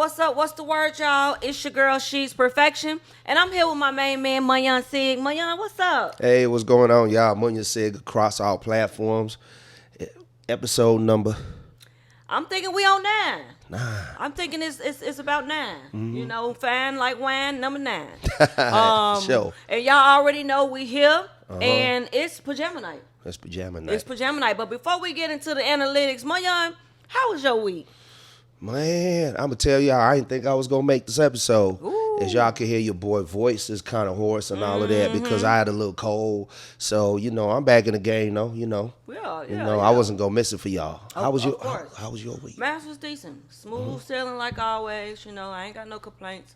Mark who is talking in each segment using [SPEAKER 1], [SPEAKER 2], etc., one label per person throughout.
[SPEAKER 1] What's up? What's the word, y'all? It's your girl, She's Perfection. And I'm here with my main man, Mayan Sig. Mayan, what's up?
[SPEAKER 2] Hey, what's going on, y'all? Munya Sig across all platforms. Episode number.
[SPEAKER 1] I'm thinking we on 9.
[SPEAKER 2] 9.
[SPEAKER 1] I'm thinking it's about 9.
[SPEAKER 2] Mm-hmm.
[SPEAKER 1] You know, fan like wine, number 9.
[SPEAKER 2] Sure.
[SPEAKER 1] And y'all already know we here. And it's pajama night.
[SPEAKER 2] It's pajama night.
[SPEAKER 1] It's pajama night. But before we get into the analytics, Mayan, how was your week?
[SPEAKER 2] Man, I'm going to tell y'all, I didn't think I was going to make this episode.
[SPEAKER 1] Ooh.
[SPEAKER 2] As y'all can hear, your boy voice is kind of hoarse and all of that because I had a little cold. So, I'm back in the game, though,
[SPEAKER 1] Yeah.
[SPEAKER 2] I wasn't going to miss it for y'all. How was
[SPEAKER 1] course.
[SPEAKER 2] How was your week?
[SPEAKER 1] Mine was decent. Smooth sailing like always. I ain't got no complaints.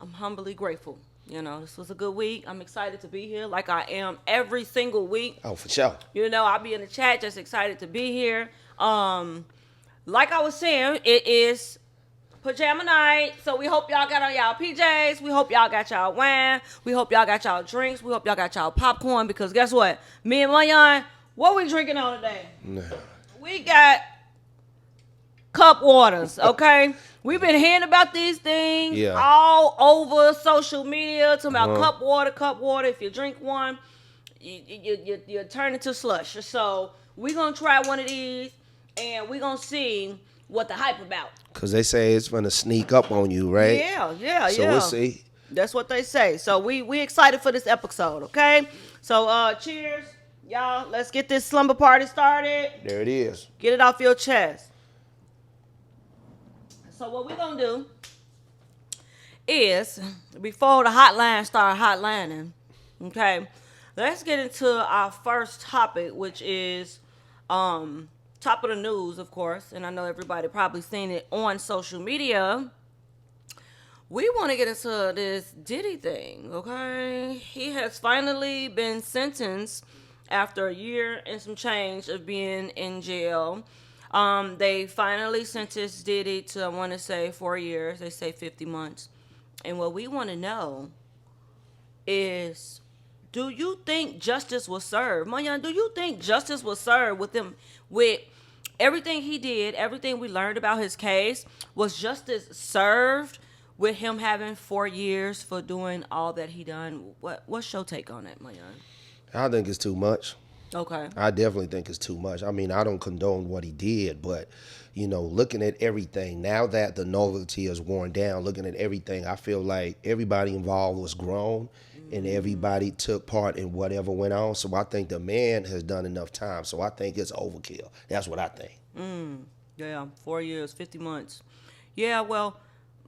[SPEAKER 1] I'm humbly grateful. This was a good week. I'm excited to be here like I am every single week.
[SPEAKER 2] Oh, for sure.
[SPEAKER 1] I'll be in the chat just excited to be here. Like I was saying, it is pajama night. So we hope y'all got on y'all PJs. We hope y'all got y'all wine. We hope y'all got y'all drinks. We hope y'all got y'all popcorn because guess what? Me and Mayan, what we drinking on today?
[SPEAKER 2] Nah.
[SPEAKER 1] We got cup waters, okay? We've been hearing about these things all over social media, talking about cup water. If you drink one, you turn into slush. So we're going to try one of these, and we're going to see what the hype about.
[SPEAKER 2] Because they say it's going to sneak up on you, right?
[SPEAKER 1] Yeah.
[SPEAKER 2] So we'll see.
[SPEAKER 1] That's what they say. So we excited for this episode, okay? So cheers. Y'all, let's get this slumber party started.
[SPEAKER 2] There it is.
[SPEAKER 1] Get it off your chest. So what we're going to do is, before the hotline start hotlining, okay, let's get into our first topic, which is top of the news, of course, and I know everybody probably seen it on social media. We want to get into this Diddy thing, okay? He has finally been sentenced after a year and some change of being in jail. They finally sentenced Diddy to, I want to say, 4 years. They say 50 months. And what we want to know is, do you think justice was served? Mayan, do you think justice was served with everything he did, everything we learned about his case? Was justice served with him having 4 years for doing all that he done? What's your take on that, Mayan?
[SPEAKER 2] I think it's too much.
[SPEAKER 1] Okay.
[SPEAKER 2] I definitely think it's too much. I mean, I don't condone what he did, but, looking at everything, now that the novelty is worn down, looking at everything, I feel like everybody involved was grown and everybody took part in whatever went on. So I think the man has done enough time. So I think it's overkill. That's what I think.
[SPEAKER 1] Yeah, 4 years, 50 months. Yeah, well,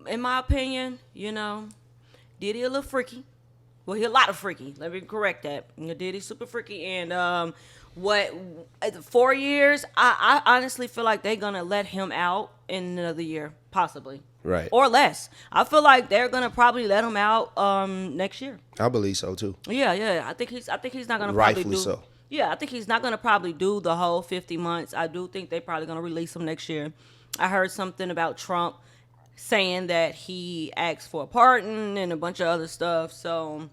[SPEAKER 1] in my opinion, Diddy a little freaky. Well, he a lot of freaky. Let me correct that. Diddy super freaky. And 4 years, I honestly feel like they're going to let him out in another year, possibly.
[SPEAKER 2] Right.
[SPEAKER 1] Or less. I feel like they're going to probably let him out next year.
[SPEAKER 2] I believe so, too.
[SPEAKER 1] Yeah. I think he's not going to probably
[SPEAKER 2] Rightfully
[SPEAKER 1] do.
[SPEAKER 2] so.
[SPEAKER 1] Yeah, I think he's not going to probably do the whole 50 months. I do think they're probably going to release him next year. I heard something about Trump saying that he asked for a pardon and a bunch of other stuff. So,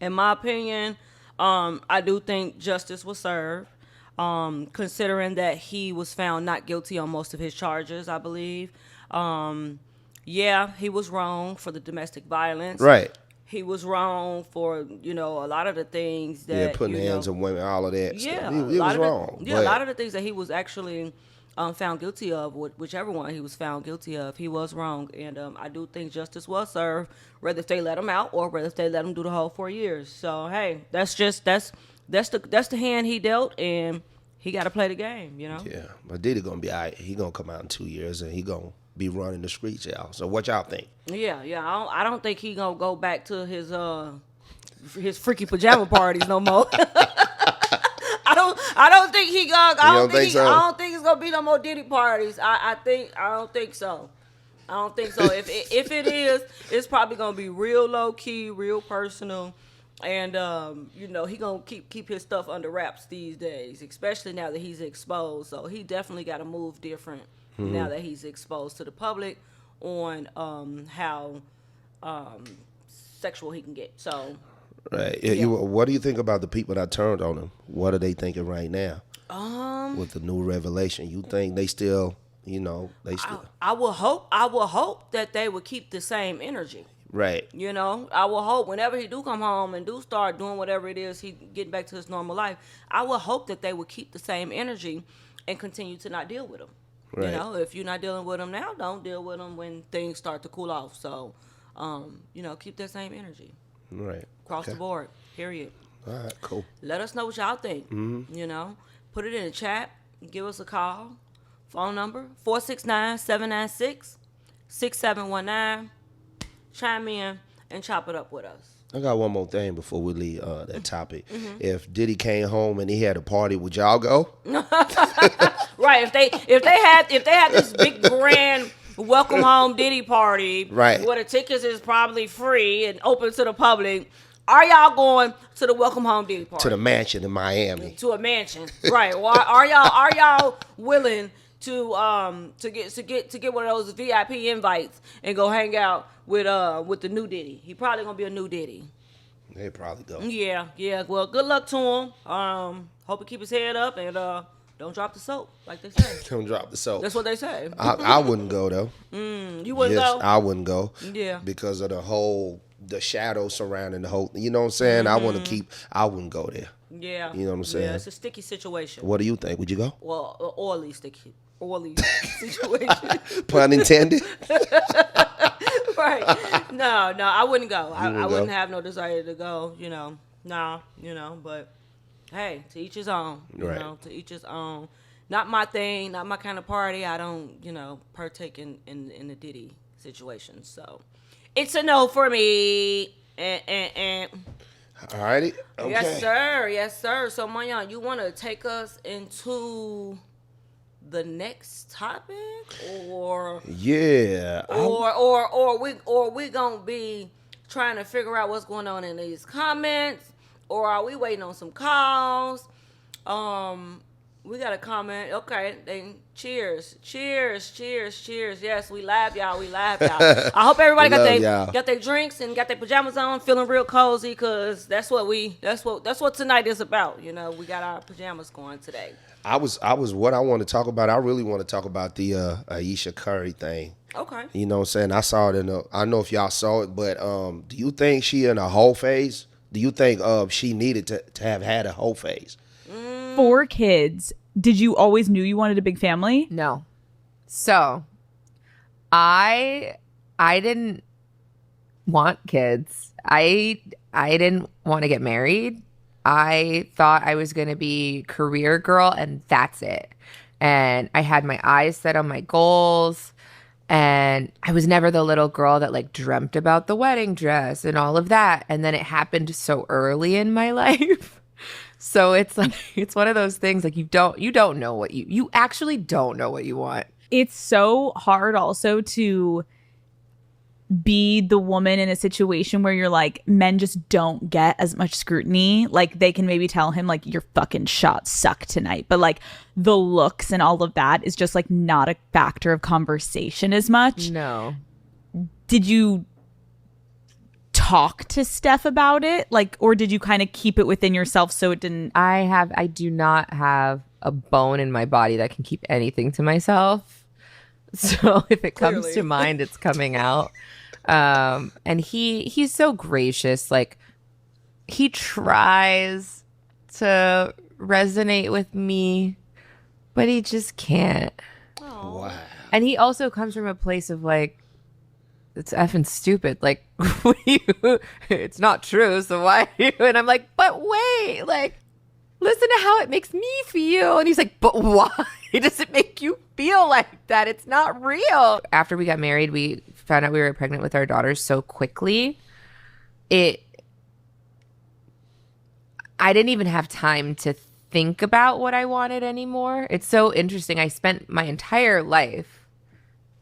[SPEAKER 1] in my opinion, I do think justice was served, considering that he was found not guilty on most of his charges, I believe. Yeah, he was wrong for the domestic violence.
[SPEAKER 2] Right.
[SPEAKER 1] He was wrong for, a lot of the things that...
[SPEAKER 2] putting hands on women, all of that
[SPEAKER 1] Yeah.
[SPEAKER 2] stuff. He was wrong.
[SPEAKER 1] A lot of the things that he was actually found guilty of, whichever one he was found guilty of, he was wrong. And I do think justice was served, whether if they let him out or whether if they let him do the whole 4 years. So, hey, that's the hand he dealt, and he got to play the game,
[SPEAKER 2] Yeah, but Diddy going to be all right. He going to come out in 2 years, and he going to be running the streets, y'all. So what y'all think?
[SPEAKER 1] Yeah. I don't think he gonna go back to his freaky pajama parties no more. I don't think he gonna. I don't think it's gonna be no more Diddy parties. I don't think so. If it is, it's probably gonna be real low key, real personal, and he gonna keep his stuff under wraps these days, especially now that he's exposed. So he definitely got to move different. Now that he's exposed to the public on how sexual he can get. So,
[SPEAKER 2] right. Yeah. What do you think about the people that turned on him? What are they thinking right now? With the new revelation, you think they still You know, they still
[SPEAKER 1] I will hope that they would keep the same energy.
[SPEAKER 2] right,
[SPEAKER 1] You know, I will hope whenever he do come home and do start doing whatever it is he getting back to his normal life, I will hope that they would keep the same energy and continue to not deal with him. You
[SPEAKER 2] right,
[SPEAKER 1] know, if you're not dealing with him now, don't deal with him when things start to cool off. So, you know, keep that same energy
[SPEAKER 2] right.
[SPEAKER 1] across the
[SPEAKER 2] Okay.
[SPEAKER 1] board. Period.
[SPEAKER 2] All right, cool.
[SPEAKER 1] Let us know what y'all think. You know, put it in the chat. Give us a call. Phone number 469-796-6719. Chime in and chop it up with us.
[SPEAKER 2] I got one more thing before we leave that topic.
[SPEAKER 1] Mm-hmm.
[SPEAKER 2] If Diddy came home and he had a party, would y'all go?
[SPEAKER 1] Right. If they had this big grand welcome home Diddy party,
[SPEAKER 2] Right.
[SPEAKER 1] where the tickets is probably free and open to the public, are y'all going to the welcome home Diddy party?
[SPEAKER 2] To the mansion in Miami.
[SPEAKER 1] To a mansion, right? Or are y'all willing to get one of those VIP invites and go hang out with the new Diddy? He probably gonna be a new Diddy.
[SPEAKER 2] They probably go.
[SPEAKER 1] Yeah. Well, good luck to him. Hope he keep his head up and don't drop the soap, like they say.
[SPEAKER 2] Don't drop the soap.
[SPEAKER 1] That's what they say.
[SPEAKER 2] I wouldn't go though.
[SPEAKER 1] You wouldn't
[SPEAKER 2] Yes,
[SPEAKER 1] go?
[SPEAKER 2] I wouldn't go.
[SPEAKER 1] Yeah.
[SPEAKER 2] Because of the shadow surrounding the whole. You know what I'm saying? I want to keep. I wouldn't go there.
[SPEAKER 1] Yeah.
[SPEAKER 2] You know what I'm saying?
[SPEAKER 1] Yeah, it's a sticky situation.
[SPEAKER 2] What do you think? Would you go?
[SPEAKER 1] Well, oily situation.
[SPEAKER 2] Pun intended.
[SPEAKER 1] Right. No, I wouldn't go. I
[SPEAKER 2] wouldn't
[SPEAKER 1] wouldn't
[SPEAKER 2] go?
[SPEAKER 1] have no desire to go, you know. Nah, you know, but hey, to each his own. You
[SPEAKER 2] Right.
[SPEAKER 1] know, to each his own. Not my thing, not my kind of party. I don't, you know, partake in the Diddy situation. So it's a no for me. And.
[SPEAKER 2] Alrighty. Okay.
[SPEAKER 1] Yes, sir. So Mayan, you wanna take us into the next topic? Or
[SPEAKER 2] Yeah.
[SPEAKER 1] or we gonna be trying to figure out what's going on in these comments, or are we waiting on some calls? We got a comment. Okay, then cheers. Yes, we laugh, y'all. I hope everybody
[SPEAKER 2] We love y'all.
[SPEAKER 1] got their drinks and got their pajamas on, feeling real cozy, cause that's what tonight is about. You know, we got our pajamas going today.
[SPEAKER 2] I was what I want to talk about. I really want to talk about the Aisha Curry thing.
[SPEAKER 1] Okay.
[SPEAKER 2] You know what I'm saying? I saw it I don't know if y'all saw it, but do you think she in a whole phase? Do you think she needed to have had a whole phase?
[SPEAKER 3] 4 kids. Did you always knew you wanted a big family?
[SPEAKER 4] No. So, I didn't want kids. I didn't want to get married. I thought I was going to be career girl and that's it. And I had my eyes set on my goals. And I was never the little girl that like dreamt about the wedding dress and all of that. And then it happened so early in my life. So it's like, it's one of those things like you don't know what you actually don't know what you want.
[SPEAKER 3] It's so hard also to be the woman in a situation where you're like, men just don't get as much scrutiny. Like they can maybe tell him like your fucking shots suck tonight, but like the looks and all of that is just like not a factor of conversation as much.
[SPEAKER 4] No.
[SPEAKER 3] Did you talk to Steph about it? Like, or did you kind of keep it within yourself so it didn't?
[SPEAKER 4] I do not have a bone in my body that can keep anything to myself. So if it comes
[SPEAKER 1] Clearly.
[SPEAKER 4] to mind, it's coming out. And he's so gracious. Like he tries to resonate with me, but he just can't.
[SPEAKER 2] Wow.
[SPEAKER 4] And he also comes from a place of like, it's effing stupid. Like, it's not true. So why? And I'm like, but wait, like, listen to how it makes me feel. And he's like, but why does it make you feel like that? It's not real. After we got married, we found out we were pregnant with our daughters so quickly. I didn't even have time to think about what I wanted anymore. It's so interesting. I spent my entire life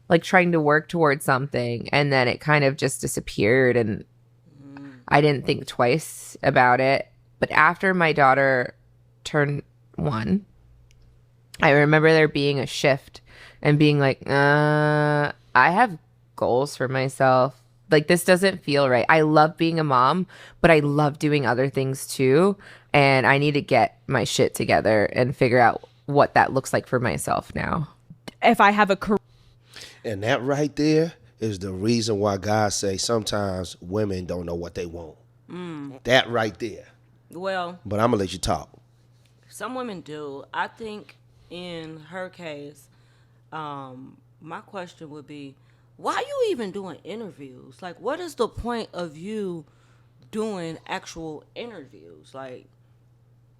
[SPEAKER 4] like trying to work towards something, and then it kind of just disappeared, and I didn't think twice about it. But after my daughter turned 1, I remember there being a shift and being like, I have goals for myself. Like, this doesn't feel right. I love being a mom, but I love doing other things too. And I need to get my shit together and figure out what that looks like for myself now.
[SPEAKER 3] if I have a career.
[SPEAKER 2] And that right there is the reason why guys say sometimes women don't know what they want. That right there.
[SPEAKER 1] Well,
[SPEAKER 2] But I'm gonna let you talk.
[SPEAKER 1] some women do. I think in her case, my question would be, why are you even doing interviews? Like, what is the point of you doing actual interviews? Like,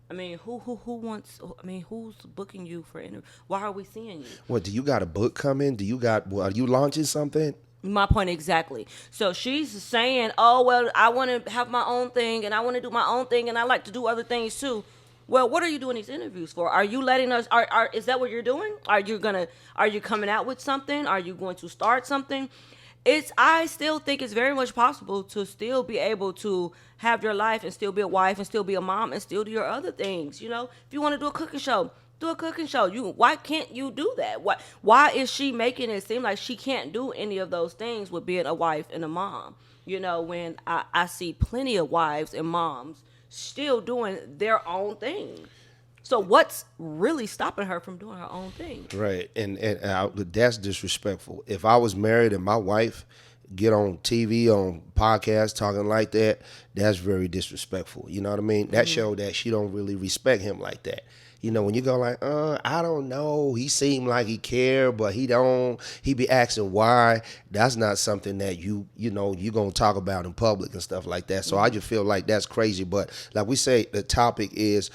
[SPEAKER 1] I mean, who wants? I mean, who's booking you for interview? Why are we seeing you?
[SPEAKER 2] What, do you got a book coming? Are you launching something?
[SPEAKER 1] My point exactly. So she's saying, "Oh well, I want to have my own thing, and I want to do my own thing, and I like to do other things too." Well, what are you doing these interviews for? Are you letting us? Is that what you're doing? Are you coming out with something? Are you going to start something? I still think it's very much possible to still be able to have your life and still be a wife and still be a mom and still do your other things. You know, if you want to do a cooking show, do a cooking show. Why can't you do that? Why is she making it seem like she can't do any of those things with being a wife and a mom? You know, when I see plenty of wives and moms still doing their own thing. So what's really stopping her from doing her own thing?
[SPEAKER 2] Right, and that's disrespectful. If I was married and my wife get on TV, on podcasts talking like that, that's very disrespectful. You know what I mean? That showed that she don't really respect him like that. You know, when you go like, I don't know, he seemed like he cared, but he don't. He be asking why. That's not something that you gonna talk about in public and stuff like that. So I just feel like that's crazy. But like we say, the topic is,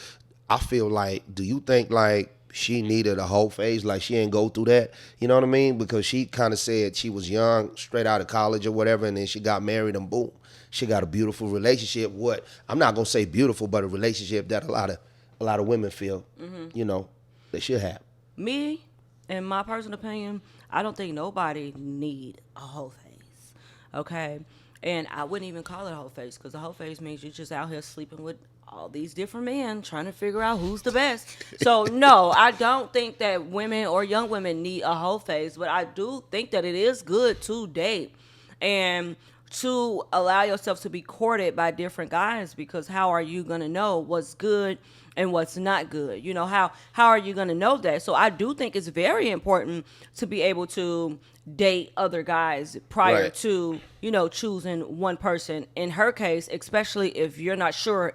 [SPEAKER 2] I feel like, do you think like she needed a whole phase, like she ain't go through that? You know what I mean? Because she kind of said she was young, straight out of college or whatever, and then she got married and boom, she got a beautiful relationship. What, I'm not gonna say beautiful, but a relationship that a lot of women feel, they should have.
[SPEAKER 1] Me, in my personal opinion, I don't think nobody need a whole phase. Okay? And I wouldn't even call it a whole phase, because a whole phase means you're just out here sleeping with all these different men trying to figure out who's the best. So no, I don't think that women or young women need a whole phase, but I do think that it is good to date and to allow yourself to be courted by different guys, because how are you going to know what's good and what's not good? You know, how are you going to know that? So I do think it's very important to be able to date other guys prior
[SPEAKER 2] Right.
[SPEAKER 1] to, choosing one person. In her case, especially if you're not sure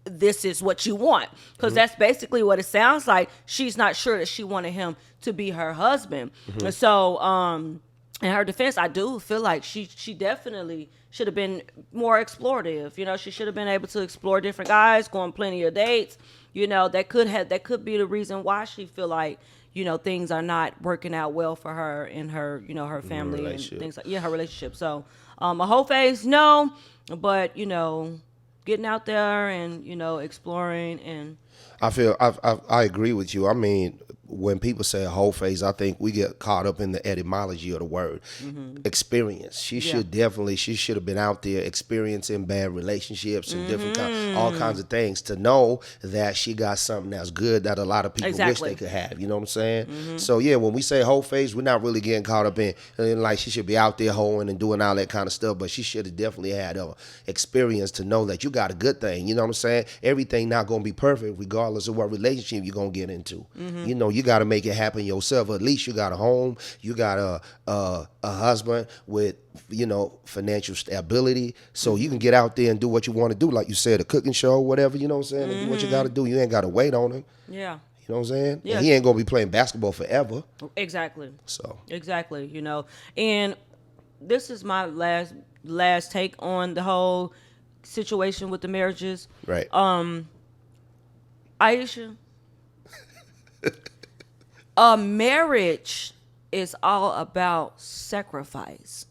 [SPEAKER 1] this is what you want, because that's basically what it sounds like. She's not sure that she wanted him to be her husband. And so in her defense, I do feel like she definitely should have been more explorative. She should have been able to explore different guys, go on plenty of dates. That could be the reason why she feel like things are not working out well for her and her her family and things like her relationship. So a whole phase, no, but getting out there and exploring. And
[SPEAKER 2] I agree with you. I mean, when people say a whole phase, I think we get caught up in the etymology of the word. Experience. She should have been out there experiencing bad relationships and different all kinds of things to know that she got something that's good that a lot of people wish they could have. You know what I'm saying? So yeah, when we say whole phase, we're not really getting caught up in like she should be out there hoeing and doing all that kind of stuff, but she should have definitely had a experience to know that you got a good thing. You know what I'm saying? Everything not gonna be perfect regardless of what relationship you're gonna get into. You got to make it happen yourself. At least you got a home, you got a husband with financial stability, so you can get out there and do what you want to do. Like you said, a cooking show, whatever. You know what I'm saying? And do what you got to do. You ain't got to wait on him.
[SPEAKER 1] yeah,
[SPEAKER 2] You know what I'm saying?
[SPEAKER 1] Yeah.
[SPEAKER 2] And he ain't gonna be playing basketball forever.
[SPEAKER 1] exactly.
[SPEAKER 2] So
[SPEAKER 1] Exactly, and this is my last take on the whole situation with the marriages.
[SPEAKER 2] right.
[SPEAKER 1] Aisha, a marriage is all about sacrifice.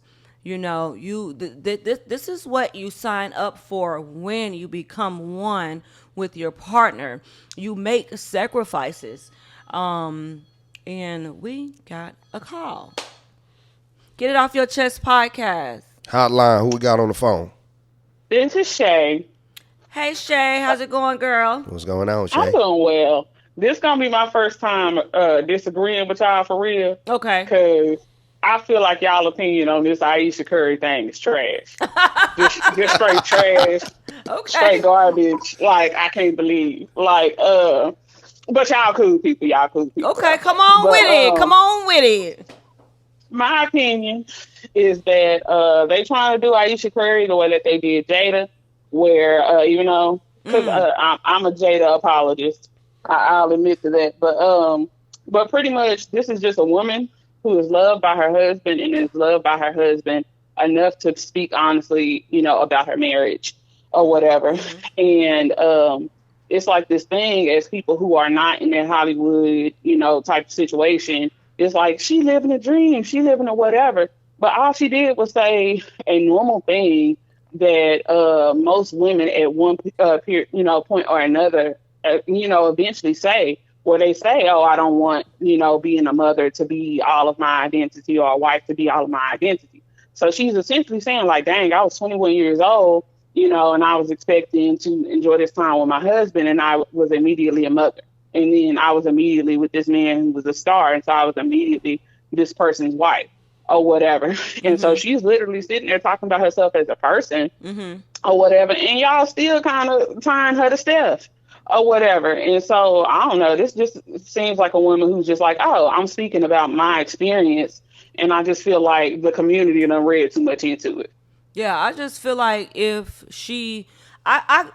[SPEAKER 1] This is what you sign up for when you become one with your partner. You make sacrifices. And we got a call. Get It Off Your Chest podcast.
[SPEAKER 2] Hotline. Who we got on the phone?
[SPEAKER 5] This is Shay.
[SPEAKER 1] Hey Shay, how's it going, girl?
[SPEAKER 2] What's going on,
[SPEAKER 5] I'm
[SPEAKER 2] Shay?
[SPEAKER 5] doing well. This gonna be my first time disagreeing with y'all for real,
[SPEAKER 1] Okay.
[SPEAKER 5] because I feel like y'all opinion on this Aisha Curry thing is trash. just straight trash,
[SPEAKER 1] Okay.
[SPEAKER 5] straight garbage. Like I can't believe. But y'all cool people. Y'all cool people.
[SPEAKER 1] Okay, come on
[SPEAKER 5] But
[SPEAKER 1] with it. Come on with it.
[SPEAKER 5] my opinion is that they trying to do Aisha Curry the way that they did Jada, where even though because I'm a Jada apologist, I'll admit to that. But pretty much this is just a woman who is loved by her husband and is loved by her husband enough to speak honestly, about her marriage or whatever. And it's like this thing as people who are not in that Hollywood, type of situation. It's like she living a dream, she living a whatever. But all she did was say a normal thing that most women at one point or another, eventually say, where they say, "Oh, I don't want being a mother to be all of my identity or a wife to be all of my identity." So she's essentially saying, like, "Dang, I was 21 years old, and I was expecting to enjoy this time with my husband, and I was immediately a mother." And then I was immediately with this man who was a star. And so I was immediately this person's wife or whatever. And so she's literally sitting there talking about herself as a person or whatever. And y'all still kind of tying her to Steph or whatever. And so I don't know. This just seems like a woman who's just like, oh, I'm speaking about my experience. And I just feel like the community done read too much into it.
[SPEAKER 1] Yeah, I just feel like if she,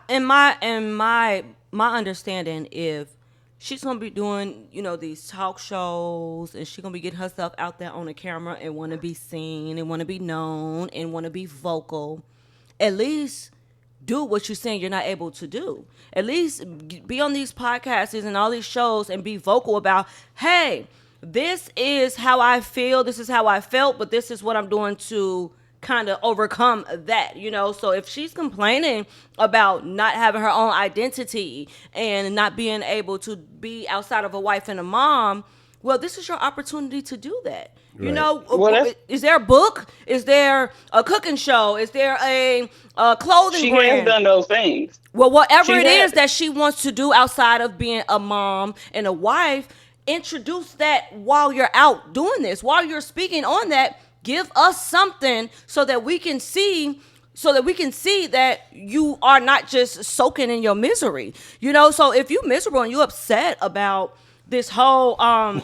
[SPEAKER 1] in my understanding, if she's gonna be doing, these talk shows, and she's gonna be getting herself out there on the camera and want to be seen and want to be known and want to be vocal, at least do what you're saying you're not able to do. At least be on these podcasts and all these shows and be vocal about, hey, this is how I feel, this is how I felt, but this is what I'm doing to kind of overcome that, so if she's complaining about not having her own identity and not being able to be outside of a wife and a mom, well, this is your opportunity to do that.
[SPEAKER 2] Right.
[SPEAKER 1] Is there a book? Is there a cooking show? Is there a clothing brand?
[SPEAKER 5] She has done those things.
[SPEAKER 1] Well, whatever it is that she wants to do outside of being a mom and a wife, introduce that while you're out doing this, while you're speaking on that. Give us something so that we can see that you are not just soaking in your misery. So if you're miserable and you're upset about this whole oh,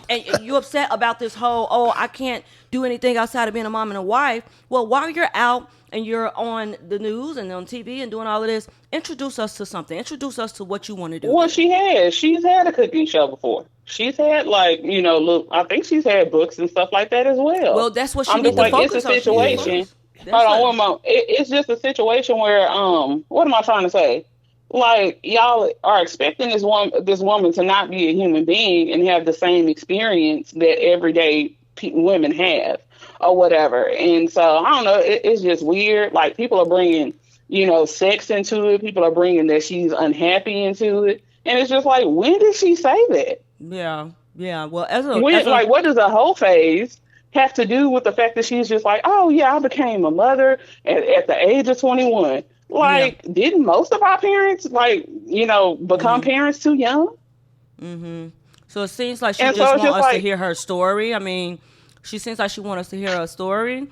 [SPEAKER 1] I can't do anything outside of being a mom and a wife. Well, while you're out and you're on the news and on TV and doing all of this, introduce us to something. Introduce us to what you want to do.
[SPEAKER 5] Well, she has. She's had a cooking show before. She's had look, I think she's had books and stuff like that as well.
[SPEAKER 1] Well, that's what she needs to focus on.
[SPEAKER 5] It's a situation. Hold on one moment. It's just a situation where what am I trying to say? Like, y'all are expecting this woman to not be a human being and have the same experience that everyday women have or whatever. And so I don't know. It's just weird. Like, people are bringing sex into it. People are bringing that she's unhappy into it. And it's just like, when did she say that?
[SPEAKER 1] Yeah. Well,
[SPEAKER 5] what does a whole phase have to do with the fact that she's just like, oh yeah, I became a mother at the age of 21? Like, didn't most of our parents become parents too young?
[SPEAKER 1] So it seems like she just wants us to hear her story. I mean, she seems like she wants us to hear her story.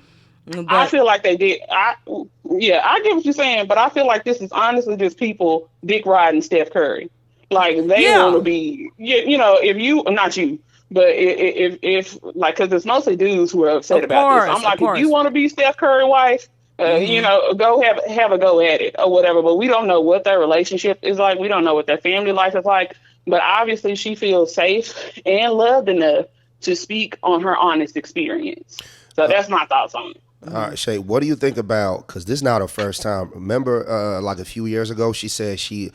[SPEAKER 1] But
[SPEAKER 5] I feel like they did. I get what you're saying, but I feel like this is honestly just people dick riding Steph Curry. Like, they want to be, if you, not you, but if because it's mostly dudes who are upset about this. I'm like, if you want to be Steph Curry wife, go have a go at it or whatever. But we don't know what their relationship is like. We don't know what their family life is like. But obviously, she feels safe and loved enough to speak on her honest experience. So that's my thoughts on it.
[SPEAKER 2] All right, Shay, what do you think about, because this is not her first time. Remember, like a few years ago, she said she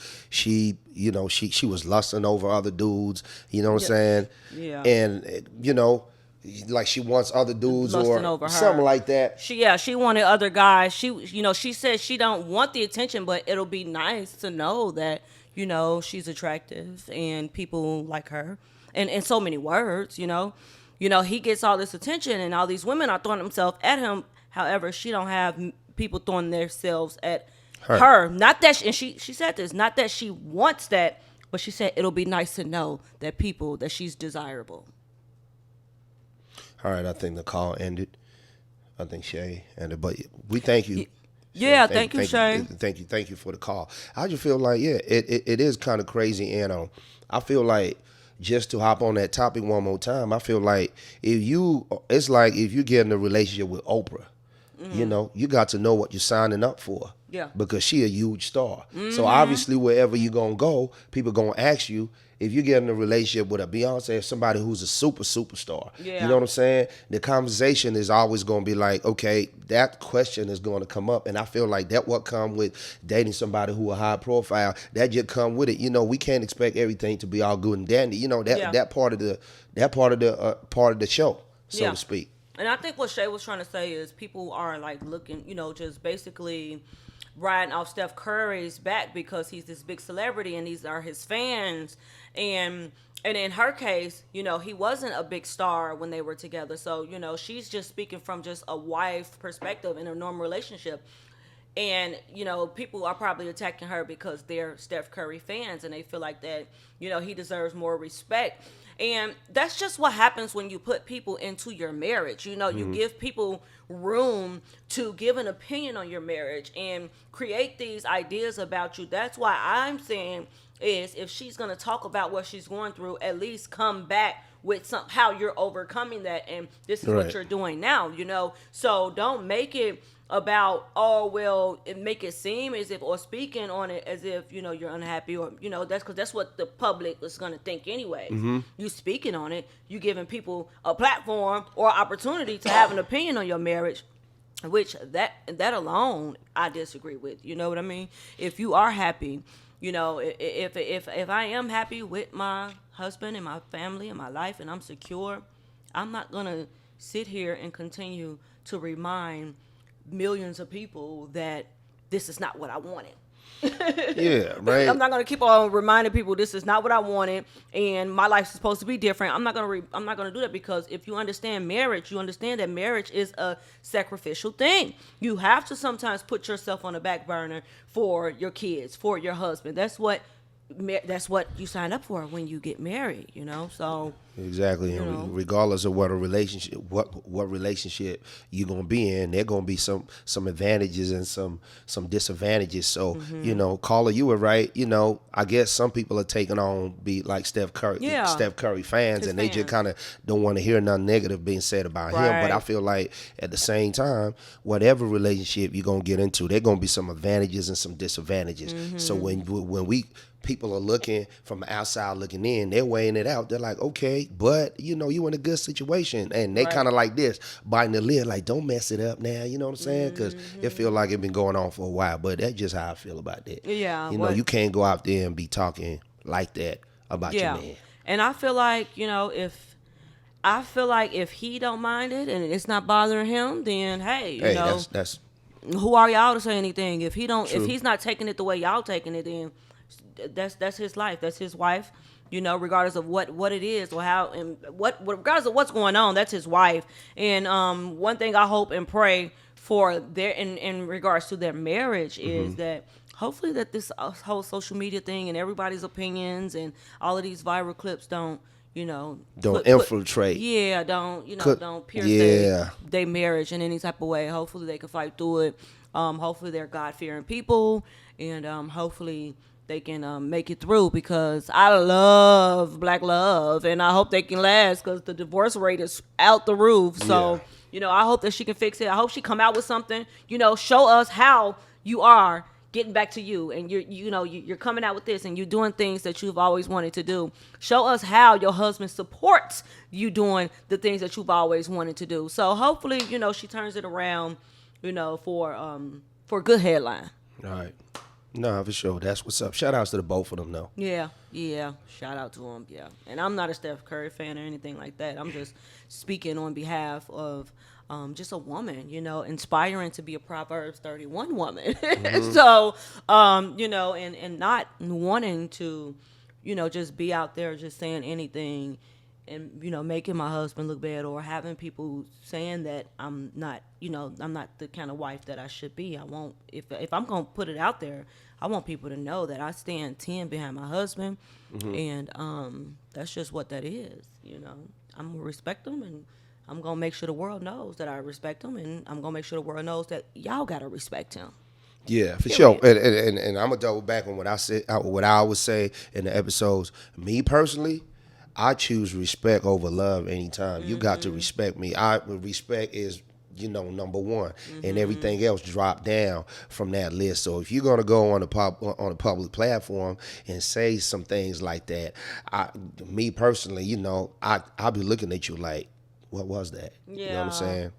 [SPEAKER 2] was lusting over other dudes, you know what I'm saying?
[SPEAKER 1] Yeah.
[SPEAKER 2] And, like she wants other dudes
[SPEAKER 1] Lusting
[SPEAKER 2] or
[SPEAKER 1] over her.
[SPEAKER 2] something like that.
[SPEAKER 1] She wanted other guys. She said she don't want the attention, but it'll be nice to know that, she's attractive and people like her. And in so many words, he gets all this attention and all these women are throwing themselves at him. However, she don't have people throwing themselves at her. Not that she said this, not that she wants that, but she said it'll be nice to know that she's desirable.
[SPEAKER 2] All right, I think the call ended. I think Shay ended, but we thank you.
[SPEAKER 1] Yeah, thank you, Shay.
[SPEAKER 2] Thank you for the call. I just feel like, it is kind of crazy, and I feel like just to hop on that topic one more time, I feel like it's like if you get in a relationship with Oprah, you know, you got to know what you're signing up for.
[SPEAKER 1] Yeah.
[SPEAKER 2] Because she a huge star. So obviously wherever you gonna go, people gonna ask you if you get in a relationship with a Beyonce or somebody who's a superstar.
[SPEAKER 1] Yeah.
[SPEAKER 2] You know what I'm saying? The conversation is always gonna be like, okay, that question is gonna come up. And I feel like that what come with dating somebody who a high profile, that just come with it. You know, we can't expect everything to be all good and dandy. You know, that part of the show, so to speak.
[SPEAKER 1] And I think what Shay was trying to say is people are like looking, you know, just basically riding off Steph Curry's back because he's this big celebrity and these are his fans. And in her case, you know, he wasn't a big star when they were together. So, you know, she's just speaking from just a wife perspective in a normal relationship. And, you know, people are probably attacking her because they're Steph Curry fans and they feel like that, you know, he deserves more respect. And that's just what happens when you put people into your marriage. You know, you give people room to give an opinion on your marriage and create these ideas about you. That's why I'm saying is if she's going to talk about what she's going through, at least come back with how you're overcoming that. And this is what you're doing now, you know. So don't make it about, oh, well, make it seem as if, or speaking on it as if, you know, you're unhappy, or, you know, that's because that's what the public is going to think anyway. You speaking on it, you giving people a platform or opportunity to have an opinion on your marriage, which that alone I disagree with. You know what I mean? If you are happy, you know, if I am happy with my husband and my family and my life and I'm secure, I'm not going to sit here and continue to remind millions of people that this is not what I wanted.
[SPEAKER 2] Yeah, right.
[SPEAKER 1] I'm not gonna keep on reminding people this is not what I wanted, and my life is supposed to be different. I'm not gonna do that, because if you understand marriage, you understand that marriage is a sacrificial thing. You have to sometimes put yourself on the back burner for your kids, for your husband. That's what you sign up for when you get married, you know. So
[SPEAKER 2] exactly, and regardless of what a relationship, what relationship you're gonna be in, there gonna be some advantages and some disadvantages. So you know, Carla, you were right. You know, I guess some people are taking on be like Steph Curry fans,
[SPEAKER 1] His
[SPEAKER 2] and they
[SPEAKER 1] fans.
[SPEAKER 2] just kind of don't want to hear nothing negative being said about him. But I feel like at the same time, whatever relationship you're gonna get into, there gonna be some advantages and some disadvantages. So when people are looking from the outside looking in, they're weighing it out. They're like, okay, but you know, you in a good situation, and they kind of like this, biting the lid, like, don't mess it up now. You know what I'm saying? Because it feel like it been going on for a while. But that's just how I feel about that.
[SPEAKER 1] Yeah,
[SPEAKER 2] you know, you can't go out there and be talking like that about your man.
[SPEAKER 1] And I feel like, you know, if he don't mind it and it's not bothering him, then hey, you know,
[SPEAKER 2] that's
[SPEAKER 1] who are y'all to say anything? If he's not taking it the way y'all taking it, then that's his life, that's his wife, you know, regardless of what it is or how, and regardless of what's going on, that's his wife. And one thing I hope and pray for their in regards to their marriage is that hopefully that this whole social media thing and everybody's opinions and all of these viral clips don't, you know,
[SPEAKER 2] infiltrate.
[SPEAKER 1] Don't pierce their marriage in any type of way. Hopefully they can fight through it. Hopefully they're God-fearing people, and hopefully they can make it through, because I love black love, and I hope they can last, because the divorce rate is out the roof. So, you know, I hope that she can fix it. I hope she come out with something, you know, show us how you are getting back to you, and you're coming out with this, and you're doing things that you've always wanted to do. Show us how your husband supports you doing the things that you've always wanted to do. So hopefully, you know, she turns it around, you know, for a good headline.
[SPEAKER 2] All right. No, for sure. That's what's up. Shout outs to the both of them, though.
[SPEAKER 1] Yeah. Shout out to them. Yeah. And I'm not a Steph Curry fan or anything like that. I'm just speaking on behalf of just a woman, you know, inspiring to be a Proverbs 31 woman. So, you know, and not wanting to, you know, just be out there just saying anything and, you know, making my husband look bad, or having people saying that I'm not, you know, I'm not the kind of wife that I should be. I won't, if I'm going to put it out there, I want people to know that I stand 10 behind my husband. And that's just what that is, you know. I'm going to respect him, and I'm going to make sure the world knows that I respect him, and I'm going to make sure the world knows that y'all got to respect him.
[SPEAKER 2] Yeah, for sure. And I'm going to double back on what I said, what I always say in the episodes. Me personally, I choose respect over love anytime. You got to respect me. Respect is, number one, and everything else drop down from that list. So if you're gonna go on a public platform and say some things like that, me personally, I'll be looking at you like, what was that? You know what I'm saying?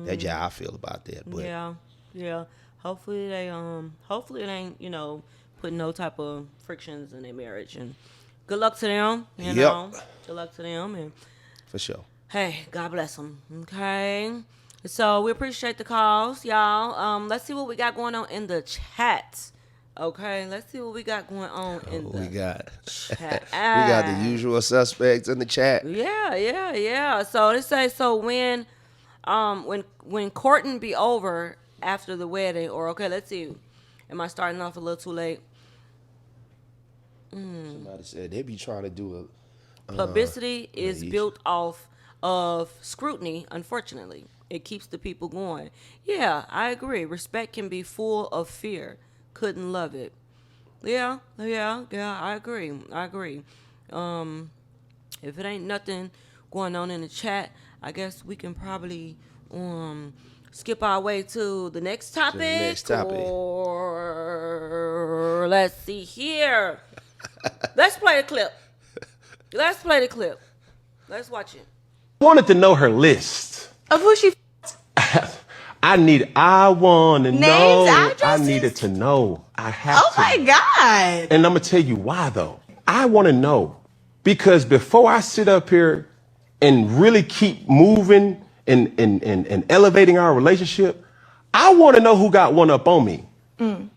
[SPEAKER 2] That's how I feel about that. But
[SPEAKER 1] Yeah. Hopefully it ain't, putting no type of frictions in their marriage, and good luck to them, know. Good luck to them, and
[SPEAKER 2] for sure.
[SPEAKER 1] hey, God bless them. Okay. So we appreciate the calls, y'all. Let's see what we got going on in the chat. Okay, let's see what we got going on in the chat.
[SPEAKER 2] We got the usual suspects in the chat.
[SPEAKER 1] Yeah. So it says, so when courting be over after the wedding, or okay, let's see. Am I starting off a little too late?
[SPEAKER 2] Somebody said they be trying to do
[SPEAKER 1] Publicity is built off of scrutiny, unfortunately. It keeps the people going. Yeah, I agree. Respect can be full of fear. Couldn't love it. Yeah, I agree. If it ain't nothing going on in the chat, I guess we can probably skip our way to the next topic. Or let's see here. Let's play the clip. Let's watch it.
[SPEAKER 6] Wanted to know her list.
[SPEAKER 3] Of who she
[SPEAKER 6] I want to know.
[SPEAKER 3] addresses?
[SPEAKER 6] I needed to know. I have
[SPEAKER 3] Oh
[SPEAKER 6] to.
[SPEAKER 3] my God.
[SPEAKER 6] And I'm going to tell you why, though. I want to know. Because before I sit up here and really keep moving and elevating our relationship, I want to know who got one up on me. And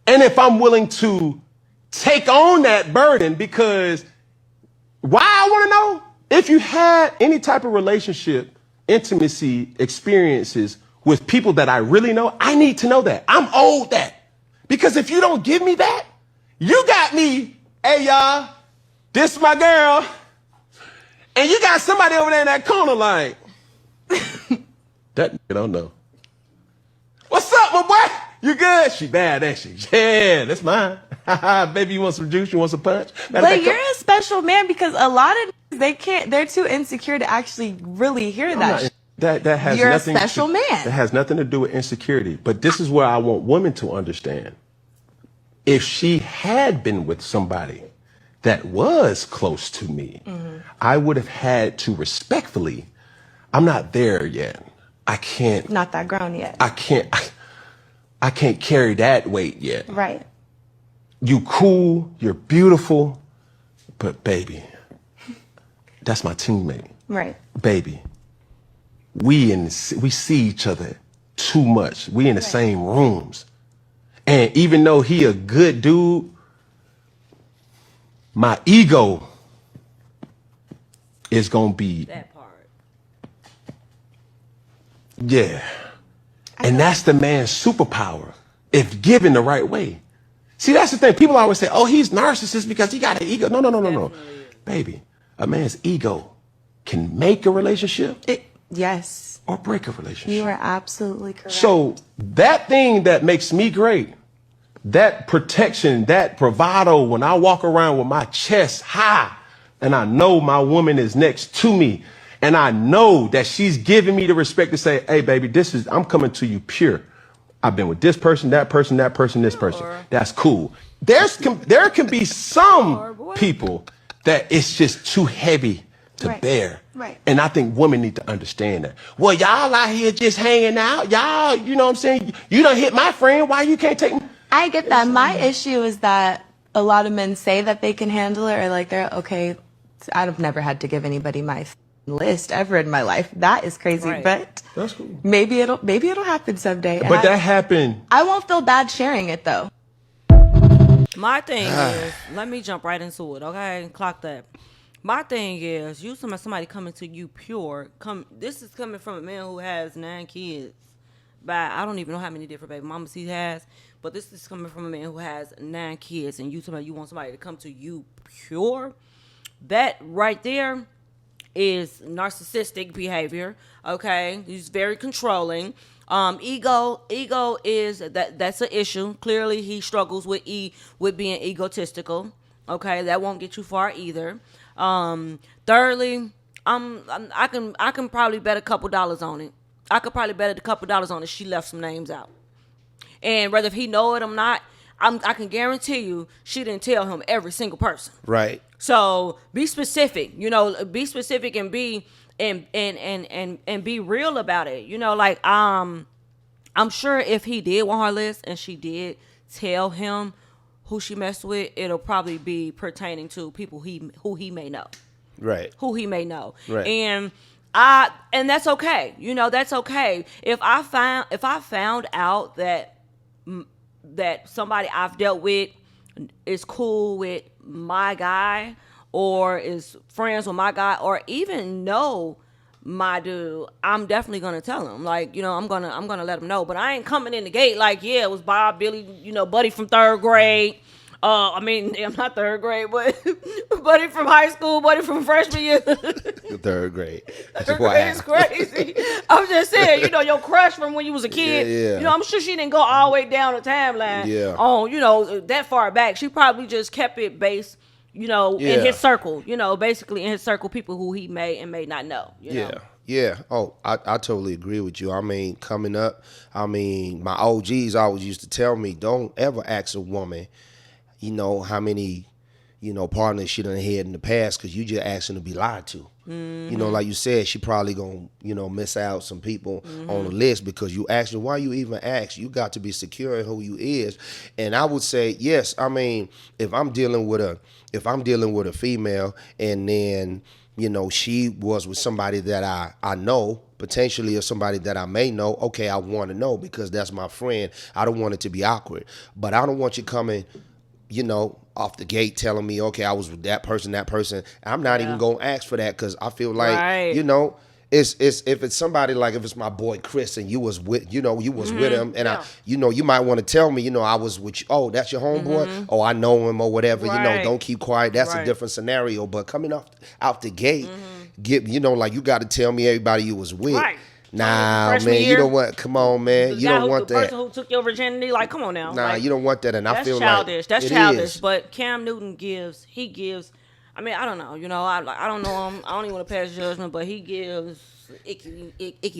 [SPEAKER 6] if I'm willing to take on that burden, because why I want to know? If you had any type of relationship, intimacy, experiences with people that I really know, I need to know that. I'm owed that. Because if you don't give me that, you got me, hey y'all, this my girl. And you got somebody over there in that corner like, that nigga don't know. What's up, my boy? You good? She bad, ain't she? Yeah, that's mine. Baby, you want some juice? You want some punch?
[SPEAKER 7] But you're a special man, because a lot of they're too insecure to actually really hear that.
[SPEAKER 6] That has
[SPEAKER 7] You're
[SPEAKER 6] nothing
[SPEAKER 7] a special man.
[SPEAKER 6] That has nothing to do with insecurity. But this is where I want women to understand. If she had been with somebody that was close to me, I would have had to respectfully, I'm not there yet. I can't.
[SPEAKER 7] Not that grown yet.
[SPEAKER 6] I can't carry that weight yet.
[SPEAKER 7] Right.
[SPEAKER 6] You cool, you're beautiful, but baby, that's my teammate.
[SPEAKER 7] Right.
[SPEAKER 6] Baby, we see each other too much. We in the same rooms. And even though he a good dude, my ego is gonna be
[SPEAKER 1] That part.
[SPEAKER 6] yeah. And that's the man's superpower if given the right way. See, that's the thing. People always say, oh, he's narcissist because he got an ego. No. Baby, a man's ego can make a relationship
[SPEAKER 7] Yes.
[SPEAKER 6] or break a relationship.
[SPEAKER 7] You are absolutely correct.
[SPEAKER 6] So that thing that makes me great, that protection, that bravado, when I walk around with my chest high and I know my woman is next to me and I know that she's giving me the respect to say, hey, baby, I'm coming to you pure. I've been with this person, that person, this person. That's cool. There can be some people that it's just too heavy to bear.
[SPEAKER 7] Right.
[SPEAKER 6] And I think women need to understand that. Well, y'all out here just hanging out. Y'all, you know what I'm saying? You done hit my friend. Why you can't take me?
[SPEAKER 7] I get that. My issue is that a lot of men say that they can handle it, or like they're okay. I've never had to give anybody my list ever in my life. That is crazy, but
[SPEAKER 6] That's cool.
[SPEAKER 7] maybe it'll happen someday.
[SPEAKER 6] But that happened.
[SPEAKER 7] I won't feel bad sharing it though.
[SPEAKER 1] My thing is, let me jump right into it, okay? Clock that. My thing is, you somebody coming to you pure. This is coming from a man who has 9 kids. I don't even know how many different baby mamas he has, but this is coming from a man who has 9 kids, and you want somebody to come to you pure. That right there is narcissistic behavior. Okay, he's very controlling. Ego is that's an issue. Clearly, he struggles with being egotistical. Okay, that won't get you far either. Thirdly, I can probably bet a couple dollars on it. I could probably bet a couple dollars on it. She left some names out, and whether if he know it or not, I can guarantee you she didn't tell him every single person.
[SPEAKER 2] Right.
[SPEAKER 1] So be specific, be specific and be and be real about it. Like I'm sure if he did want her list and she did tell him who she messed with, it'll probably be pertaining to people who he may know.
[SPEAKER 2] Right.
[SPEAKER 1] Who he may know.
[SPEAKER 2] Right.
[SPEAKER 1] And that's okay. That's okay. If I found out that somebody I've dealt with is cool with my guy or is friends with my guy or even know my dude, I'm definitely gonna tell him. Like, I'm gonna let him know. But I ain't coming in the gate like, yeah, it was Bob, Billy, buddy from third grade. I'm not third grade, but buddy from high school, buddy from freshman year.
[SPEAKER 2] Third grade.
[SPEAKER 1] Third grade is crazy. I'm just saying, your crush from when you was a kid.
[SPEAKER 2] Yeah.
[SPEAKER 1] I'm sure she didn't go all the way down the timeline.
[SPEAKER 2] Yeah.
[SPEAKER 1] On, that far back. She probably just kept it based, in his circle. Basically in his circle, people who he may and may not know.
[SPEAKER 2] Yeah. Yeah. Oh, I totally agree with you. Coming up, my OGs always used to tell me, don't ever ask a woman, how many, partners she done had in the past, because you just asking to be lied to. Mm-hmm. Like you said, she probably gonna, miss out some people on the list because you asked her. Why you even ask? You got to be secure in who you is. And I would say, yes, if I'm dealing with a female and then, she was with somebody that I know, potentially, or somebody that I may know, okay, I want to know because that's my friend. I don't want it to be awkward. But I don't want you coming, off the gate telling me, okay, I was with that person. I'm not even going to ask for that because I feel like,
[SPEAKER 1] right.
[SPEAKER 2] It's if it's somebody like if it's my boy Chris and you was with with him and I you might want to tell me I was with you. Oh, that's your homeboy. Oh, I know him or whatever.
[SPEAKER 1] Right.
[SPEAKER 2] Don't keep quiet. That's a different scenario. But coming out the gate, like you got to tell me everybody you was with.
[SPEAKER 1] Right.
[SPEAKER 2] Nah,
[SPEAKER 1] Freshman
[SPEAKER 2] man,
[SPEAKER 1] year,
[SPEAKER 2] you don't want. Come on, man, you don't want
[SPEAKER 1] the
[SPEAKER 2] that.
[SPEAKER 1] person who took your virginity, like, come on now.
[SPEAKER 2] Nah,
[SPEAKER 1] like,
[SPEAKER 2] you don't want that, and I feel
[SPEAKER 1] childish.
[SPEAKER 2] like
[SPEAKER 1] That's childish.
[SPEAKER 2] is.
[SPEAKER 1] But Cam Newton gives. I don't know. I don't know him. I don't even want to pass judgment, but he gives icky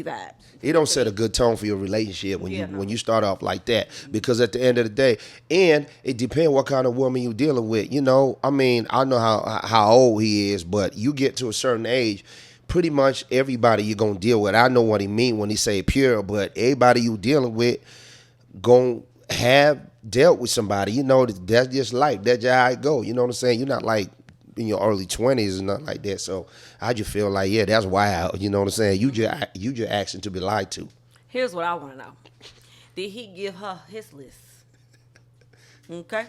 [SPEAKER 1] vibes.
[SPEAKER 2] It don't set a good tone for your relationship when you start off like that, because at the end of the day, and it depends what kind of woman you dealing with. I know how old he is, but you get to a certain age, pretty much everybody you're gonna deal with. I know what he mean when he say pure, but everybody you dealing with gonna have dealt with somebody. That's just life. That's just how it go. You know what I'm saying? You're not like in your early 20s and nothing like that. So I just feel like, yeah, that's wild. You know what I'm saying? You just asking to be lied to.
[SPEAKER 1] Here's what I want to know: did he give her his list? Okay.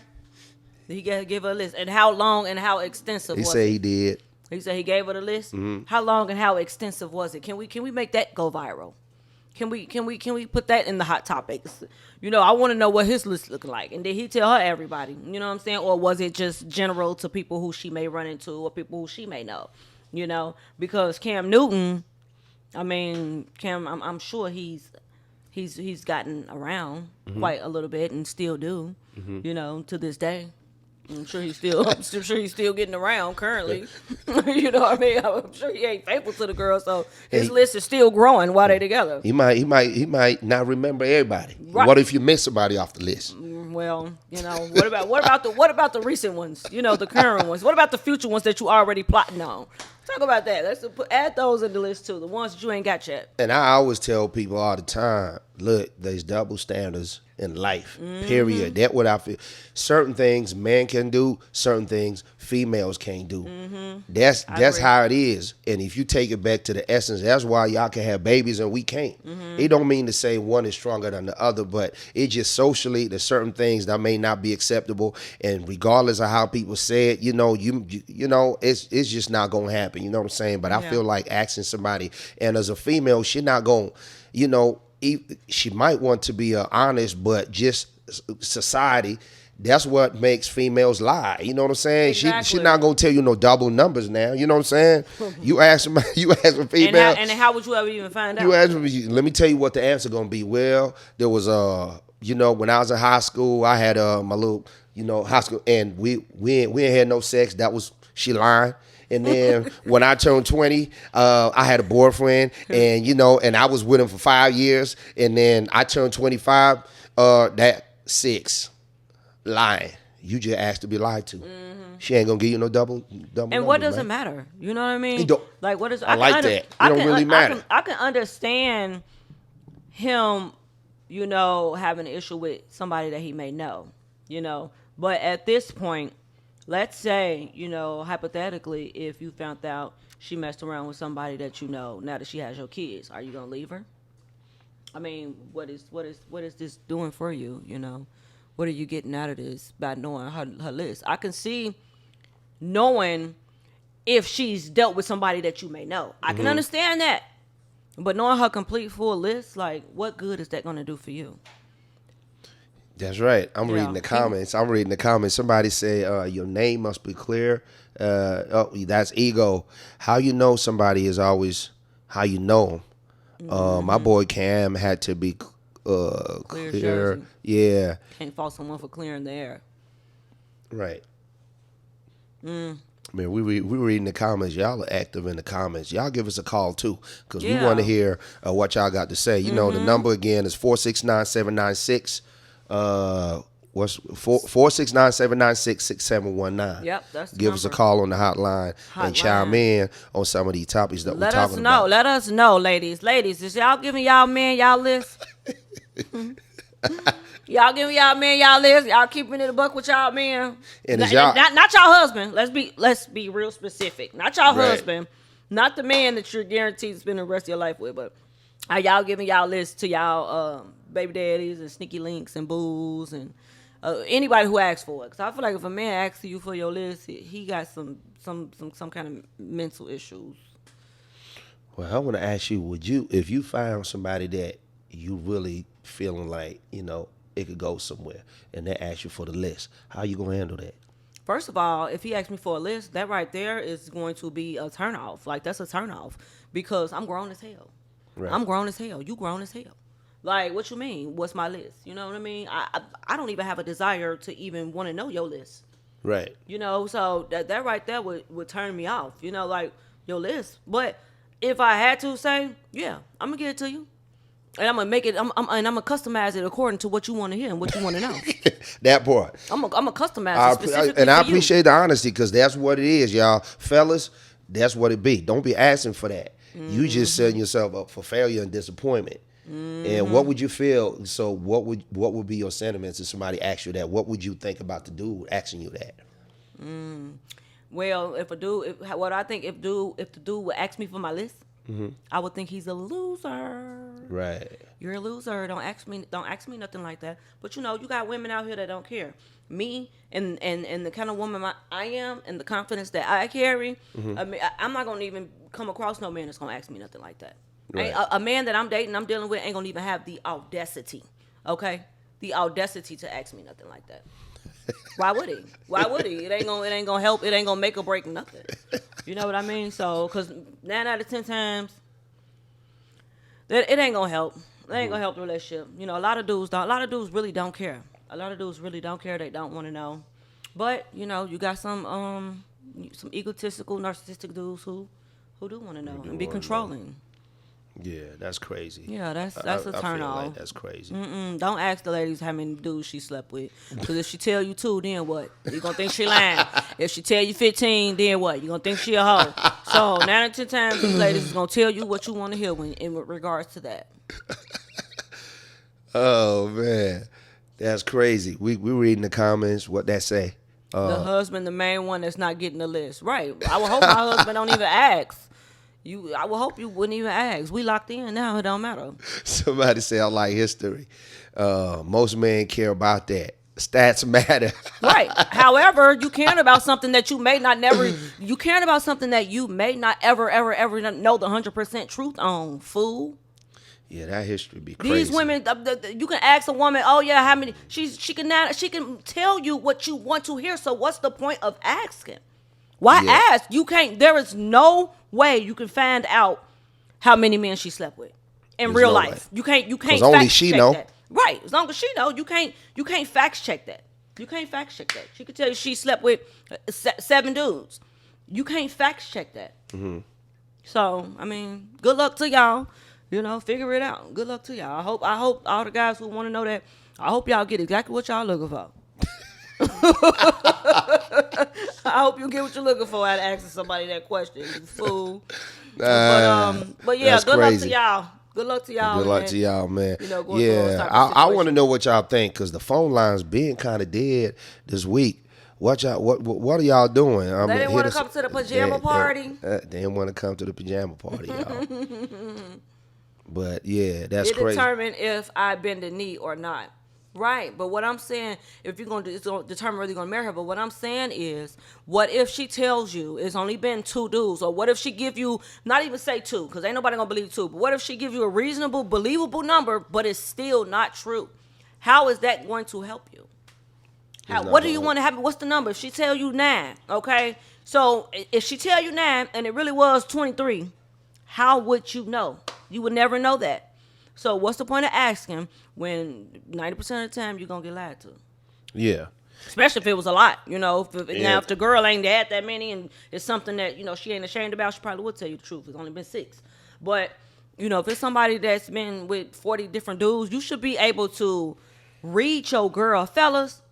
[SPEAKER 1] Did he give her a list? And how long and how extensive was it?
[SPEAKER 2] He said he did.
[SPEAKER 1] He said he gave her the list. Mm-hmm. How long and how extensive was it? Can we make that go viral? Can we put that in the hot topics? I want to know what his list looked like. And did he tell her everybody? You know what I'm saying? Or was it just general to people who she may run into or people who she may know? Because Cam Newton, I'm sure he's gotten around quite a little bit and still do, to this day. I'm sure he's still getting around currently. You know what I mean? I'm sure he ain't faithful to the girl, so his list is still growing while they together.
[SPEAKER 2] He might not remember everybody.
[SPEAKER 1] Right.
[SPEAKER 2] What if you miss somebody off the list?
[SPEAKER 1] Well, what about the recent ones? The current ones. What about the future ones that you already plotting on? Talk about that. Let's add those in the list too. The ones that you ain't got yet.
[SPEAKER 2] And I always tell people all the time, look, there's double standards in life. Period. That's what I feel. Certain things men can do, certain things females can't do. That's how it is. And if you take it back to the essence, that's why y'all can have babies and we can't. It don't mean to say one is stronger than the other, but it just socially there's certain things that may not be acceptable. And regardless of how people say it, it's just not gonna happen. You know what I'm saying? But I feel like asking somebody, and as a female, she not gonna, she might want to be honest, but just society, that's what makes females lie. You know what I'm saying?
[SPEAKER 1] Exactly.
[SPEAKER 2] She not gonna tell you no double numbers now. You know what I'm saying? You ask a female,
[SPEAKER 1] and how would you ever even find out?
[SPEAKER 2] You ask me. Let me tell you what the answer gonna be. Well, there was when I was in high school, I had my little high school, and we ain't had no sex. That was she lying. And then when I turned 20, I had a boyfriend, and and I was with him for 5 years. And then I turned 25. That 6 lying. You just asked to be lied to. She ain't gonna give you no double.
[SPEAKER 1] And what does it matter? You know what I mean? Like, what is?
[SPEAKER 2] I like that. It don't really matter.
[SPEAKER 1] I can understand him, having an issue with somebody that he may know, But at this point, let's say, hypothetically, if you found out she messed around with somebody that now that she has your kids, are you gonna leave her? I mean, what is this doing for you? What are you getting out of this by knowing her list? I can see knowing if she's dealt with somebody that you may know. I can understand that. But knowing her complete full list, like, what good is that going to do for you?
[SPEAKER 2] That's right. I'm reading the comments. Somebody say, your name must be clear. That's ego. How you know somebody is always how you know them. My boy Cam had to be clear. Yeah.
[SPEAKER 1] Can't fault someone for clearing the air.
[SPEAKER 2] Right. Man, we reading the comments. Y'all are active in the comments. Y'all give us a call too, because we want to hear what y'all got to say. The number again is 469-796. What's 469-796-6719.
[SPEAKER 1] Yep, that's the
[SPEAKER 2] Give
[SPEAKER 1] number.
[SPEAKER 2] us a call on the hotline and chime in on some of these topics that we're talking about.
[SPEAKER 1] Let us know, ladies. Is y'all giving y'all men y'all list? Y'all giving y'all men y'all list? Y'all keeping it a buck with y'all men?
[SPEAKER 2] And
[SPEAKER 1] not y'all husband. Let's be real specific. Not y'all husband. Not the man that you're guaranteed to spend the rest of your life with. But are y'all giving y'all list to y'all baby daddies and sneaky links and booze and anybody who asks for it? Because I feel like if a man asks you for your list, he got some kind of mental issues.
[SPEAKER 2] Well, I want to ask you, if you found somebody that you really feeling like, it could go somewhere, and they ask you for the list, how you gonna handle that?
[SPEAKER 1] First of all, if he asks me for a list, that right there is going to be a turnoff. Like, that's a turnoff, because I'm grown as hell. Right. I'm grown as hell. You grown as hell. Like, what you mean? What's my list? You know what I mean? I don't even have a desire to even want to know your list.
[SPEAKER 2] Right.
[SPEAKER 1] So that right there would turn me off. Like, your list. But if I had to say, yeah, I'm gonna get it to you. And I'm gonna make it. I'm gonna customize it according to what you want to hear and what you want to know.
[SPEAKER 2] That part.
[SPEAKER 1] I'm gonna customize it specifically.
[SPEAKER 2] And I
[SPEAKER 1] for
[SPEAKER 2] appreciate
[SPEAKER 1] you.
[SPEAKER 2] the honesty, because that's what it is, y'all, fellas. That's what it be. Don't be asking for that. You just setting yourself up for failure and disappointment. And what would you feel? So what would be your sentiments if somebody asked you that? What would you think about the dude asking you that?
[SPEAKER 1] Well, if the dude would ask me for my list, I would think he's a loser.
[SPEAKER 2] Right.
[SPEAKER 1] You're a loser. Don't ask me nothing like that. But you got women out here that don't care. Me and the kind of woman I am, and the confidence that I carry, I mean, I'm not gonna even come across no man that's gonna ask me nothing like that. Right. A man that I'm dating, I'm dealing with, ain't gonna even have the audacity, okay? The audacity to ask me nothing like that. Why would he? It ain't gonna help. It ain't gonna make or break nothing. You know what I mean? So, because 9 out of 10 times, it ain't gonna help. It ain't gonna help the relationship. A lot of dudes really don't care. They don't want to know. But you got some egotistical, narcissistic dudes who do want to know and be controlling.
[SPEAKER 2] Yeah, that's crazy.
[SPEAKER 1] Yeah, that's a turn off.
[SPEAKER 2] Like that's crazy.
[SPEAKER 1] Don't ask the ladies how many dudes she slept with. Because if she tell you 2, then what? You gonna think she lying. If she tell you 15, then what? You gonna think she a hoe. So 9 out of 10 times, these ladies is gonna tell you what you want to hear in regards to that.
[SPEAKER 2] Oh man, that's crazy. We reading the comments. What that say?
[SPEAKER 1] The husband, the main one that's not getting the list. Right. I would hope my husband don't even ask. I would hope you wouldn't even ask. We locked in now. It don't matter.
[SPEAKER 2] Somebody say I like history. Most men care about that. Stats matter.
[SPEAKER 1] Right. However, you caring about something that you may not ever know the 100% truth on, fool.
[SPEAKER 2] Yeah, that history be crazy.
[SPEAKER 1] These women, you can ask a woman, oh yeah, how many? She can tell you what you want to hear. So what's the point of asking? Why ask? You can't. There is no way you can find out how many men she slept with in real life. You can't. You can't.
[SPEAKER 2] Only she know.
[SPEAKER 1] That. Right. As long as she know, you can't fact check that. You can't fact check that. She could tell you she slept with 7 dudes. you can't fact check that. So I mean, good luck to y'all. Figure it out. Good luck to y'all. I hope all the guys who want to know that. I hope y'all get exactly what y'all looking for. I hope you get what you're looking for out of asking somebody that question, you fool. But yeah,
[SPEAKER 2] That's
[SPEAKER 1] good
[SPEAKER 2] crazy.
[SPEAKER 1] luck to y'all. Good luck to y'all.
[SPEAKER 2] Good luck to y'all, man.
[SPEAKER 1] Going through those
[SPEAKER 2] Yeah,
[SPEAKER 1] type of
[SPEAKER 2] I want to
[SPEAKER 1] situations.
[SPEAKER 2] know what y'all think because the phone lines being kind of dead this week. What are y'all doing?
[SPEAKER 1] They didn't want to come to the pajama party.
[SPEAKER 2] They didn't want to come to the pajama party, y'all. But yeah, that's
[SPEAKER 1] It
[SPEAKER 2] crazy.
[SPEAKER 1] determine if I bend the knee or not. Right, but what I'm saying, if you're going to, it's going to determine whether you're going to marry her. But what I'm saying is, what if she tells you it's only been 2 dudes, or what if she give you, not even say 2, because ain't nobody going to believe 2, but what if she give you a reasonable, believable number, but it's still not true? How is that going to help you? What do you want to happen? What's the number? If she tell you 9, okay? So if she tell you 9 and it really was 23, how would you know? You would never know that. So what's the point of asking when 90% of the time you're going to get lied to?
[SPEAKER 2] Yeah.
[SPEAKER 1] Especially if it was a lot, Now, if the girl ain't had that many and it's something that, she ain't ashamed about, she probably would tell you the truth. It's only been 6. But, if it's somebody that's been with 40 different dudes, you should be able to read your girl. Fellas,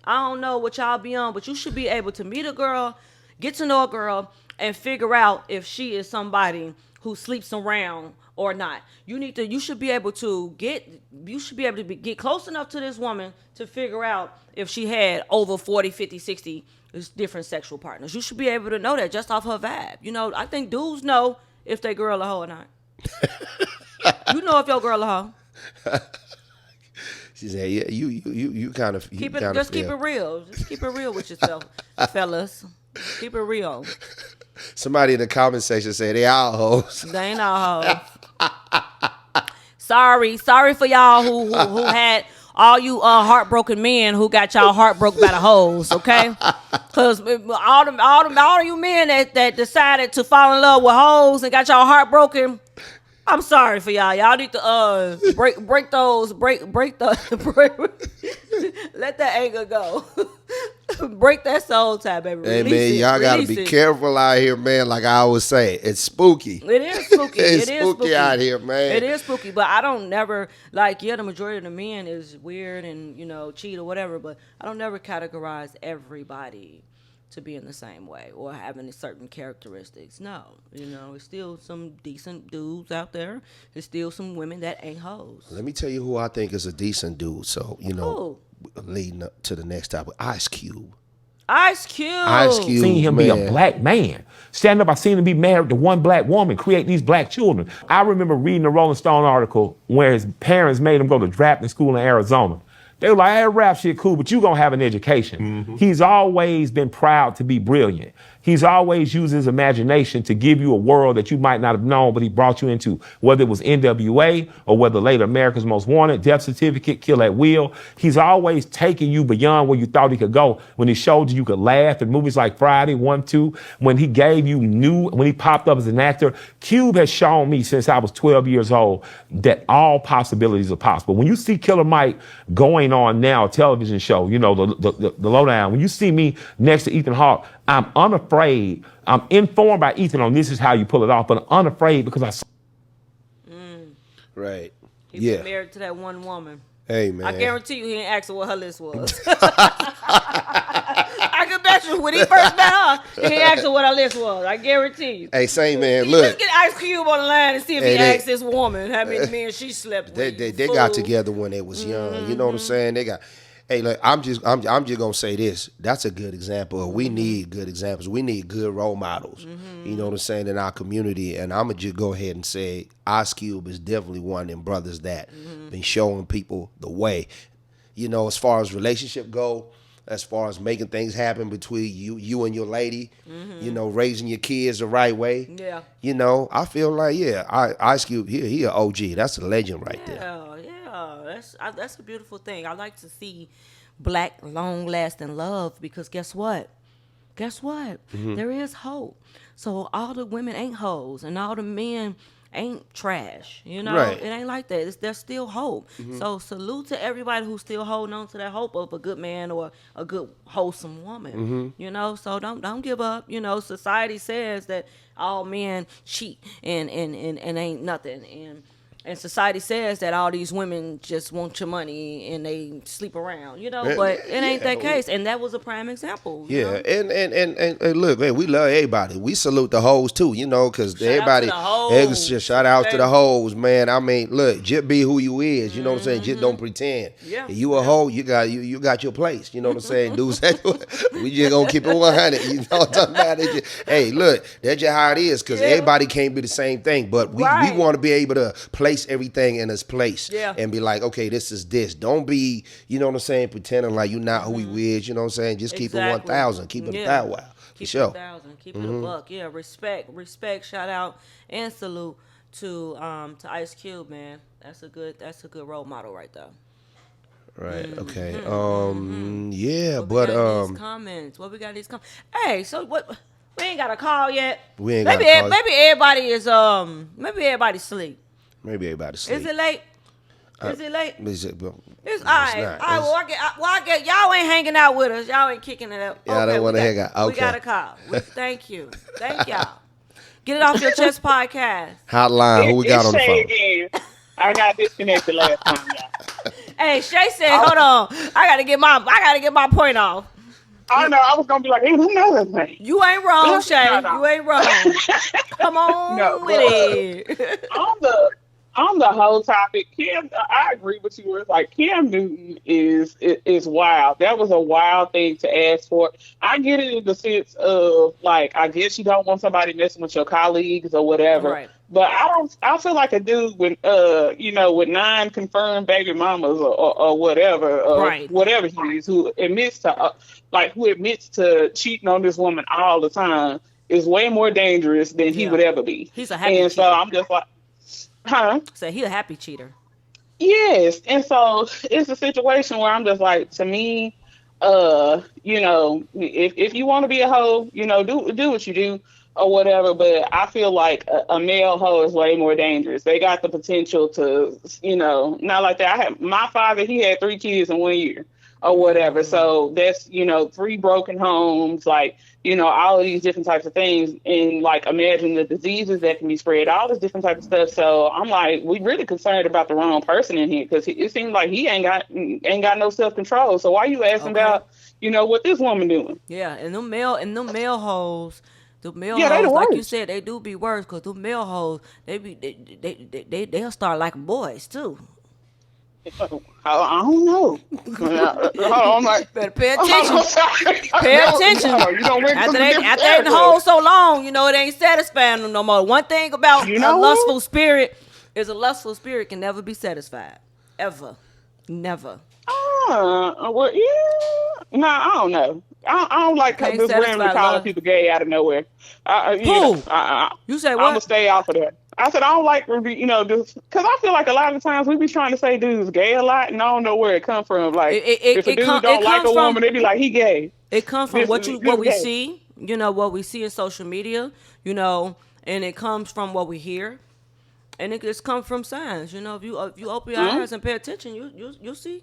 [SPEAKER 1] I don't know what y'all be on, but you should be able to meet a girl, get to know a girl, and figure out if she is somebody who sleeps around or not. You should be able to get close enough to this woman to figure out if she had over 40, 50, 60 different sexual partners. You should be able to know that just off her vibe. I think dudes know if they girl a hoe or not. You know if your girl a hoe.
[SPEAKER 2] She said, "Yeah, you kind of
[SPEAKER 1] Keep it real. Just keep it real with yourself, fellas. Keep it real.
[SPEAKER 2] Somebody in the comment section said they all hoes.
[SPEAKER 1] They ain't all hoes. Sorry for y'all who had all you heartbroken men who got y'all heartbroken by the hoes, okay? Because all you men that decided to fall in love with hoes and got y'all heartbroken, I'm sorry for y'all. Y'all need to break let that anger go. Break that soul tie, baby.
[SPEAKER 2] Hey,
[SPEAKER 1] Release
[SPEAKER 2] man,
[SPEAKER 1] it.
[SPEAKER 2] y'all got to
[SPEAKER 1] Release
[SPEAKER 2] be
[SPEAKER 1] it.
[SPEAKER 2] careful out here, man. Like I always say, it's spooky.
[SPEAKER 1] It is spooky.
[SPEAKER 2] It's
[SPEAKER 1] It is
[SPEAKER 2] spooky out here, man.
[SPEAKER 1] It is spooky, but I don't never the majority of the men is weird and cheat or whatever, but I don't never categorize everybody to be in the same way or having certain characteristics. No, it's still some decent dudes out there. There's still some women that ain't hoes.
[SPEAKER 2] Let me tell you who I think is a decent dude. So
[SPEAKER 1] Who?
[SPEAKER 2] leading up to the next topic, Ice Cube.
[SPEAKER 1] Ice Cube.
[SPEAKER 2] Ice Cube.
[SPEAKER 8] Seen him be a
[SPEAKER 2] man.
[SPEAKER 8] black man. Stand up, I seen him be married to one black woman, create these black children. I remember reading a Rolling Stone article where his parents made him go to drafting school in Arizona. They were like, hey, rap shit cool, but you gonna have an education. He's always been proud to be brilliant. He's always used his imagination to give you a world that you might not have known, but he brought you into, whether it was NWA or whether later America's Most Wanted, Death Certificate, Kill at Will. He's always taking you beyond where you thought he could go. When he showed you could laugh in movies like Friday, 1, 2, when he gave you when he popped up as an actor, Cube has shown me since I was 12 years old that all possibilities are possible. When you see Killer Mike going on now, a television show, the lowdown, when you see me next to Ethan Hawke, I'm unafraid. I'm informed by Ethan on this is how you pull it off, but I'm unafraid because I saw.
[SPEAKER 2] Right.
[SPEAKER 1] He
[SPEAKER 2] Yeah.
[SPEAKER 1] been married to that one woman.
[SPEAKER 2] Hey, man.
[SPEAKER 1] I guarantee you he didn't ask her what her list was. I can bet you when he first met her, he didn't ask her what her list was. I guarantee you.
[SPEAKER 2] Hey, say, man,
[SPEAKER 1] You
[SPEAKER 2] look.
[SPEAKER 1] just get Ice Cube on the line and see if
[SPEAKER 2] Hey,
[SPEAKER 1] he
[SPEAKER 2] they-
[SPEAKER 1] asked this woman how many men she slept with.
[SPEAKER 2] They got together when they was young. You know what I'm saying? They got. Hey, look, I'm just gonna say this. That's a good example. We need good examples. We need good role models. You know what I'm saying, in our community. And I'm gonna just go ahead and say Ice Cube is definitely one of them brothers that been showing people the way. As far as relationship go, as far as making things happen between you and your lady, raising your kids the right way.
[SPEAKER 1] Yeah.
[SPEAKER 2] I feel like Ice Cube, he an OG. That's a legend right there.
[SPEAKER 1] Yeah. That's a beautiful thing. I like to see black, long-lasting love because guess what? There is hope. So all the women ain't hoes and all the men ain't trash. You know,
[SPEAKER 2] Right.
[SPEAKER 1] it ain't like that. There's still hope. So salute to everybody who's still holding on to that hope of a good man or a good wholesome woman. You know, so don't give up. You know, society says that all men cheat and ain't nothing, and society says that all these women just want your money and they sleep around, you know, but it ain't that case. And that was a prime example. You know?
[SPEAKER 2] And look, man, we love everybody. We salute the hoes too, you know, because
[SPEAKER 1] Shout out
[SPEAKER 2] everybody.
[SPEAKER 1] to the hoes,
[SPEAKER 2] Just shout out to
[SPEAKER 1] okay?
[SPEAKER 2] the hoes, man. I mean, look, just be who you is. You know what I'm saying? Just don't pretend.
[SPEAKER 1] Yeah.
[SPEAKER 2] If you a hoe, you got your place. You know what I'm saying? Dudes, we just gonna keep it 100. You know what I'm talking about? Hey, look, that's just how it is, because everybody can't be the same thing. But we
[SPEAKER 1] Right.
[SPEAKER 2] want to be able to place everything in its place.
[SPEAKER 1] Yeah.
[SPEAKER 2] And be like, okay, this is this. Don't be, you know what I'm saying, pretending like you're not who you is. You know what I'm saying? Just keep it
[SPEAKER 1] Exactly.
[SPEAKER 2] 1,000. Keep it
[SPEAKER 1] Yeah.
[SPEAKER 2] 1,000. For
[SPEAKER 1] Keep
[SPEAKER 2] sure.
[SPEAKER 1] it 1,000. Keep it a buck. Yeah, respect. Shout out and salute to Ice Cube, man. That's a good role model right there.
[SPEAKER 2] Right. Okay. Yeah,
[SPEAKER 1] What
[SPEAKER 2] but
[SPEAKER 1] we got in these comments? What we got in these comments? Hey, so what? We ain't got a call yet.
[SPEAKER 2] We ain't
[SPEAKER 1] maybe
[SPEAKER 2] got a call.
[SPEAKER 1] maybe everybody is maybe everybody sleep.
[SPEAKER 2] maybe everybody sleep.
[SPEAKER 1] Is it late? Is it late?
[SPEAKER 2] Is it, well,
[SPEAKER 1] It's
[SPEAKER 2] no,
[SPEAKER 1] all
[SPEAKER 2] it's
[SPEAKER 1] right.
[SPEAKER 2] not.
[SPEAKER 1] All right. Well, I get y'all ain't hanging out with us. Y'all ain't kicking it up.
[SPEAKER 2] Y'all don't
[SPEAKER 1] we
[SPEAKER 2] wanna
[SPEAKER 1] got-
[SPEAKER 2] hang out.
[SPEAKER 1] We
[SPEAKER 2] Okay.
[SPEAKER 1] got a call. Thank you. Thank y'all. Get it off your chest, podcast.
[SPEAKER 2] Hotline. Who we got
[SPEAKER 5] It's
[SPEAKER 2] on the
[SPEAKER 5] Shay
[SPEAKER 2] phone?
[SPEAKER 5] again. I got disconnected last time, y'all.
[SPEAKER 1] Hey, Shay said, "Hold on, I gotta get my point off."
[SPEAKER 5] I know. I was gonna be like, hey, another thing.
[SPEAKER 1] You ain't wrong, Shay.
[SPEAKER 5] No.
[SPEAKER 1] You ain't wrong. Come on
[SPEAKER 5] No,
[SPEAKER 1] with
[SPEAKER 5] but,
[SPEAKER 1] it.
[SPEAKER 5] on the whole topic, Cam, I agree with you. It's like Cam Newton is wild. That was a wild thing to ask for. I get it in the sense of like, I guess you don't want somebody messing with your colleagues or whatever.
[SPEAKER 1] Right.
[SPEAKER 5] But I feel like a dude with with 9 confirmed baby mamas or whatever,
[SPEAKER 1] Right.
[SPEAKER 5] whatever he is, who admits to cheating on this woman all the time is way more dangerous than he
[SPEAKER 1] Yeah.
[SPEAKER 5] would ever be.
[SPEAKER 1] He's a happy
[SPEAKER 5] And so
[SPEAKER 1] cheater.
[SPEAKER 5] I'm just like, huh?
[SPEAKER 1] So he a happy cheater.
[SPEAKER 5] Yes, and so it's a situation where I'm just like, to me, if you want to be a hoe, do what you do or whatever. But I feel like a male hoe is way more dangerous. They got the potential to, not like that. My father, he had 3 kids in 1 year or whatever. So that's 3 broken homes, like. All of these different types of things, and like imagine the diseases that can be spread, all this different type of stuff. So I'm like, we really concerned about the wrong person in here, because it seems like he ain't got no self control. So why you asking about what this woman doing?
[SPEAKER 1] Yeah, and them male hoes, the male
[SPEAKER 5] Yeah, they
[SPEAKER 1] hoes,
[SPEAKER 5] the
[SPEAKER 1] like you
[SPEAKER 5] worst.
[SPEAKER 1] said, they do be worse, because the male hoes, they'll start liking boys too.
[SPEAKER 5] I don't know. I'm like,
[SPEAKER 1] Better pay attention. Pay
[SPEAKER 5] No,
[SPEAKER 1] attention.
[SPEAKER 5] no, you don't win
[SPEAKER 1] After
[SPEAKER 5] from
[SPEAKER 1] they
[SPEAKER 5] the
[SPEAKER 1] after they done hold so long, it ain't satisfying them no more. One thing about
[SPEAKER 5] You
[SPEAKER 1] a
[SPEAKER 5] know what?
[SPEAKER 1] lustful spirit is a lustful spirit can never be satisfied. Ever. Never.
[SPEAKER 5] Well, yeah. No, I don't know. I don't like
[SPEAKER 1] Can't
[SPEAKER 5] this
[SPEAKER 1] satisfy
[SPEAKER 5] randomly calling
[SPEAKER 1] love.
[SPEAKER 5] people gay out of nowhere.
[SPEAKER 1] Who? You say
[SPEAKER 5] I'm
[SPEAKER 1] what?
[SPEAKER 5] gonna stay off of that. I said I don't like, just because I feel like a lot of times we be trying to say dudes gay a lot, and I don't know where it come from. Like if a dude don't like a woman, they be like he gay.
[SPEAKER 1] It comes from
[SPEAKER 5] This
[SPEAKER 1] what
[SPEAKER 5] is
[SPEAKER 1] we
[SPEAKER 5] gay.
[SPEAKER 1] see, what we see in social media, and it comes from what we hear, and it just comes from signs. If you open your eyes and pay attention, you'll see.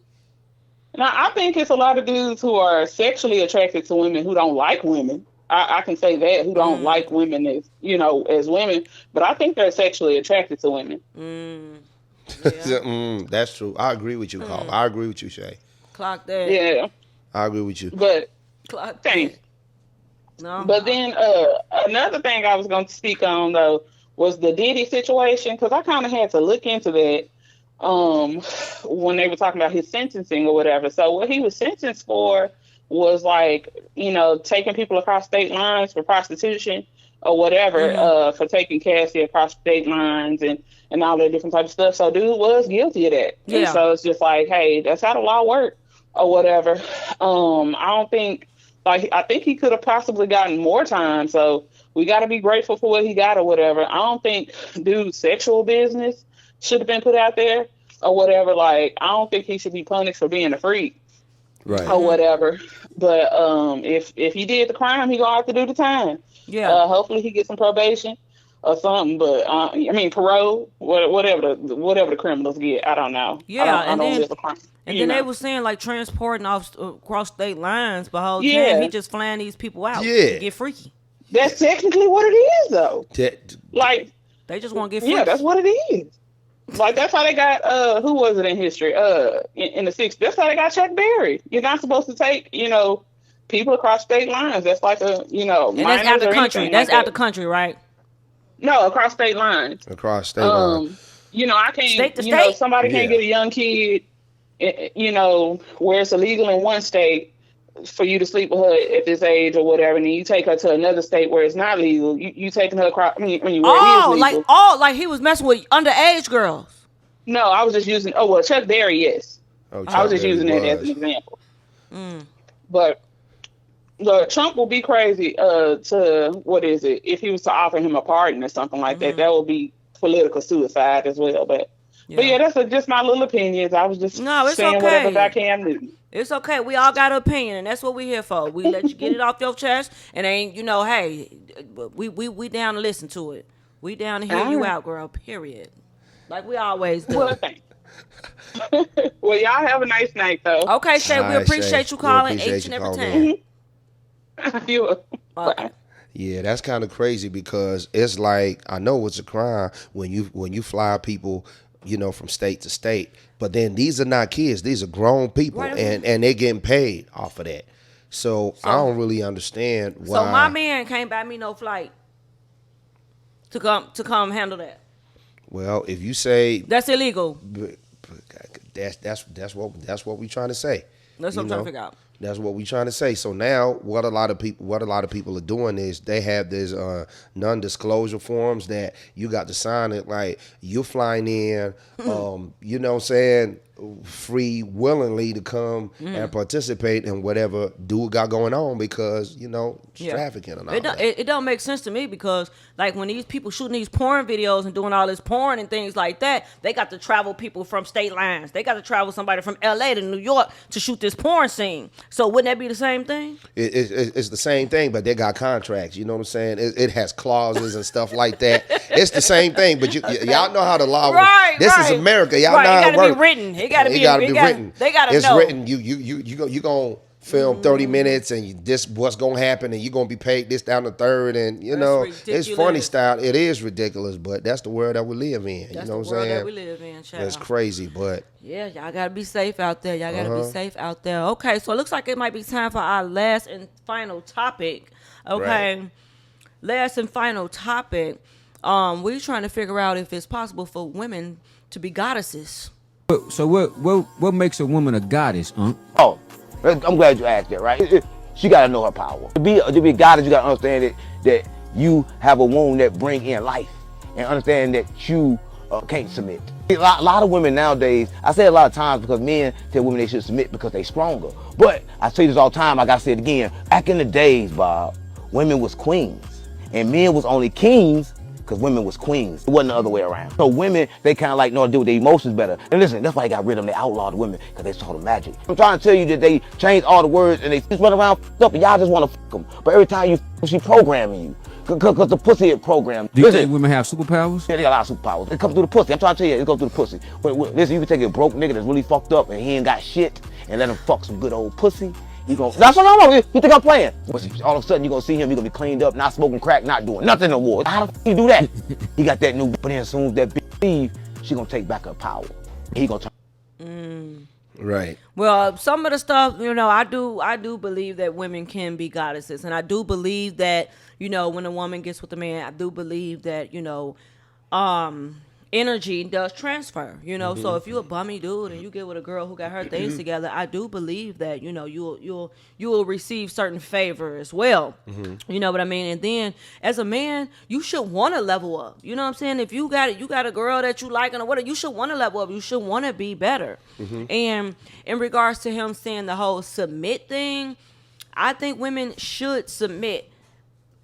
[SPEAKER 5] Now I think it's a lot of dudes who are sexually attracted to women who don't like women. I can say that, who don't like women as women, but I think they're sexually attracted to women.
[SPEAKER 1] Yeah.
[SPEAKER 2] That's true. I agree with you, Carl. I agree with you, Shay.
[SPEAKER 1] Clock that.
[SPEAKER 5] Yeah,
[SPEAKER 2] I agree with you.
[SPEAKER 5] but
[SPEAKER 1] Clock
[SPEAKER 5] thanks.
[SPEAKER 1] that. No.
[SPEAKER 5] But then another thing I was going to speak on though was the Diddy situation, because I kind of had to look into that when they were talking about his sentencing or whatever. So what he was sentenced for was like taking people across state lines for prostitution or whatever, for taking Cassie across state lines and all that different type of stuff. So dude was guilty of that.
[SPEAKER 1] Yeah.
[SPEAKER 5] And so it's just like, hey, that's how the law works or whatever. I don't think. I think he could have possibly gotten more time, so we got to be grateful for what he got or whatever. I don't think dude's sexual business should have been put out there or whatever. Like, I don't think he should be punished for being a freak
[SPEAKER 2] Right.
[SPEAKER 5] or whatever. But if he did the crime, he gonna have to do the time.
[SPEAKER 1] Yeah.
[SPEAKER 5] Hopefully he gets some probation or something. But I mean, parole, whatever the criminals get, I don't know.
[SPEAKER 1] Yeah,
[SPEAKER 5] I don't live a crime.
[SPEAKER 1] and then they were saying like transporting off across state lines, but whole time
[SPEAKER 5] Yeah,
[SPEAKER 1] he just flying these people out
[SPEAKER 2] Yeah.
[SPEAKER 1] to get freaky.
[SPEAKER 5] that's technically what it is, though.
[SPEAKER 2] That-
[SPEAKER 5] Like,
[SPEAKER 1] They just want to get freaky.
[SPEAKER 5] yeah, that's what it is. Like that's how they got who was it in history? In the '60s, that's how they got Chuck Berry. You're not supposed to take people across state lines. That's like
[SPEAKER 1] And that's out the country. That's out the country, right?
[SPEAKER 5] No, across state lines.
[SPEAKER 2] across state line.
[SPEAKER 5] I can't.
[SPEAKER 1] State to state?
[SPEAKER 5] Somebody can't
[SPEAKER 2] Yeah.
[SPEAKER 5] get a young kid. Where it's illegal in one state for you to sleep with her at this age or whatever, and then you take her to another state where it's not legal. You taking her across. I mean, where it is legal.
[SPEAKER 1] Like he was messing with underage girls.
[SPEAKER 5] No, I was just using. Oh well, Chuck Berry, yes.
[SPEAKER 2] Oh,
[SPEAKER 5] I was just
[SPEAKER 2] Chuck
[SPEAKER 5] using
[SPEAKER 2] Berry
[SPEAKER 5] that as
[SPEAKER 2] was.
[SPEAKER 5] an example. But Trump will be crazy to what is it? If he was to offer him a pardon or something like that would be political suicide as well. But yeah, that's just my little opinions. I was just saying whatever I can do.
[SPEAKER 1] It's okay. We all got an opinion, and that's what we here for. We let you get it off your chest, and ain't hey, we down to listen to it. We down to hear you out, girl. Period. Like we always do.
[SPEAKER 5] Well, thanks. Well, y'all have a nice night, though.
[SPEAKER 1] Okay, Shay, we
[SPEAKER 2] All right,
[SPEAKER 1] appreciate
[SPEAKER 2] Shay.
[SPEAKER 1] you calling
[SPEAKER 2] We appreciate
[SPEAKER 1] each and
[SPEAKER 2] you
[SPEAKER 1] every
[SPEAKER 2] calling
[SPEAKER 1] time.
[SPEAKER 5] You.
[SPEAKER 1] Okay.
[SPEAKER 2] Yeah, that's kind of crazy because it's like I know it's a crime when you fly people, from state to state, but then these are not kids; these are grown people,
[SPEAKER 1] Right.
[SPEAKER 2] and they're getting paid off of that. So I don't really understand why.
[SPEAKER 1] So my man can't buy me no flight to come handle that.
[SPEAKER 2] Well, if you say
[SPEAKER 1] That's illegal.
[SPEAKER 2] that's what we trying to say.
[SPEAKER 1] That's what I'm trying to figure out.
[SPEAKER 2] That's what we trying to say. So now, what a lot of people are doing is they have this non-disclosure forms that you got to sign it. Like you're flying in, you know what I'm saying, free willingly to come and participate in whatever dude got going on because trafficking and all that.
[SPEAKER 1] It don't make sense to me because like when these people shooting these porn videos and doing all this porn and things like that, they got to travel people from state lines. They got to travel somebody from LA to New York to shoot this porn scene. So wouldn't that be the same thing?
[SPEAKER 2] It's the same thing, but they got contracts. You know what I'm saying? It has clauses and stuff like that. It's the same thing, but y'all know how the law works. This is America. Y'all know how it works.
[SPEAKER 1] It gotta be written. It gotta be
[SPEAKER 2] written.
[SPEAKER 1] They gotta
[SPEAKER 2] it's
[SPEAKER 1] know.
[SPEAKER 2] written. You gonna film 30 minutes and this what's gonna happen and you're gonna be paid this down the third and it's funny style. It is ridiculous, but that's the world that we live in.
[SPEAKER 1] That's
[SPEAKER 2] you know
[SPEAKER 1] the
[SPEAKER 2] what I'm
[SPEAKER 1] world
[SPEAKER 2] saying?
[SPEAKER 1] that we live in, child.
[SPEAKER 2] It's crazy, but
[SPEAKER 1] yeah, y'all gotta be safe out there. Y'all gotta be safe out there. Okay, so it looks like it might be time for our last and final topic. Okay,
[SPEAKER 2] Right.
[SPEAKER 1] Last and final topic. We're trying to figure out if it's possible for women to be goddesses.
[SPEAKER 9] So what makes a woman a goddess, Unc?
[SPEAKER 10] Oh, I'm glad you asked that, right? She got to know her power. To be a goddess, you got to understand that you have a womb that bring in life and understand that you can't submit. A lot of women nowadays, I say a lot of times because men tell women they should submit because they stronger. But I say this all the time, I got to say it again. Back in the days, Bob, women was queens and men was only kings because women was queens. It wasn't the other way around. So women, they kind of like know how to deal with their emotions better. And listen, that's why they got rid of them. They outlawed the women because they saw the magic. I'm trying to tell you that they changed all the words and they just run around up and y'all just want to fuck them. But every time you she programming you. Because the pussy is programmed.
[SPEAKER 9] Do you think women have superpowers?
[SPEAKER 10] Yeah, they got a lot of superpowers. It comes through the pussy. I'm trying to tell you, it goes through the pussy. Listen, you can take a broke nigga that's really fucked up and he ain't got shit and let him fuck some good old pussy. That's what I'm on. You think I'm playing? All of a sudden, you're going to see him, he's going to be cleaned up, not smoking crack, not doing nothing no more. How the f you do that? He got that new, but then as soon as that bitch leave, she going to take back her power. He going to turn.
[SPEAKER 2] right.
[SPEAKER 1] Well, some of the stuff, I do believe that women can be goddesses. And I do believe that, when a woman gets with a man, I do believe that, energy does transfer, So if you a bummy dude and you get with a girl who got her things together, I do believe that, you'll receive certain favor as well. You know what I mean? And then as a man, you should want to level up. You know what I'm saying? If you got a girl that you like and whatever, you should want to level up. You should want to be better. And in regards to him saying the whole submit thing, I think women should submit.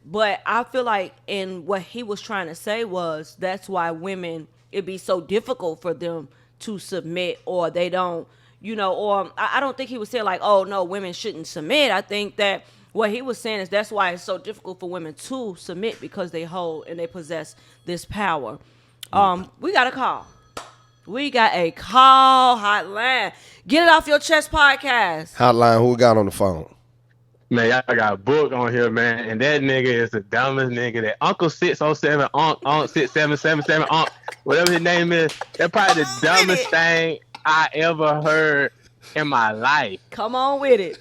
[SPEAKER 1] But I feel like in what he was trying to say was that's why women, it'd be so difficult for them to submit or they don't, or I don't think he was saying like, oh, no, women shouldn't submit. I think that What he was saying is that's why it's so difficult for women to submit, because they hold and they possess this power. We got a call. We got a call hotline. Get it off your chest podcast.
[SPEAKER 2] Hotline, who we got on the phone?
[SPEAKER 11] Man, y'all got a book on here, man, and that nigga is the dumbest nigga. That Uncle 607, Unc 6777, Unc, whatever his name is, that's probably the dumbest thing I ever heard in my life.
[SPEAKER 1] Come on with it.